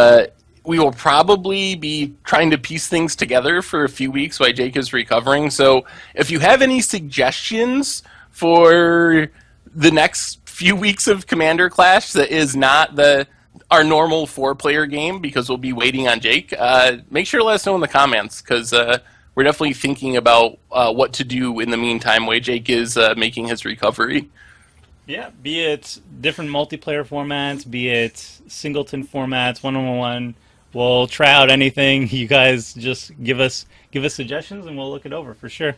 we will probably be trying to piece things together for a few weeks while Jake is recovering. So if you have any suggestions for the next few weeks of Commander Clash that is not our normal 4-player game, because we'll be waiting on Jake, make sure to let us know in the comments, because we're definitely thinking about what to do in the meantime while Jake is making his recovery. Yeah, be it different multiplayer formats, be it singleton formats, one-on-one. We'll try out anything. You guys just give us suggestions, and we'll look it over for sure.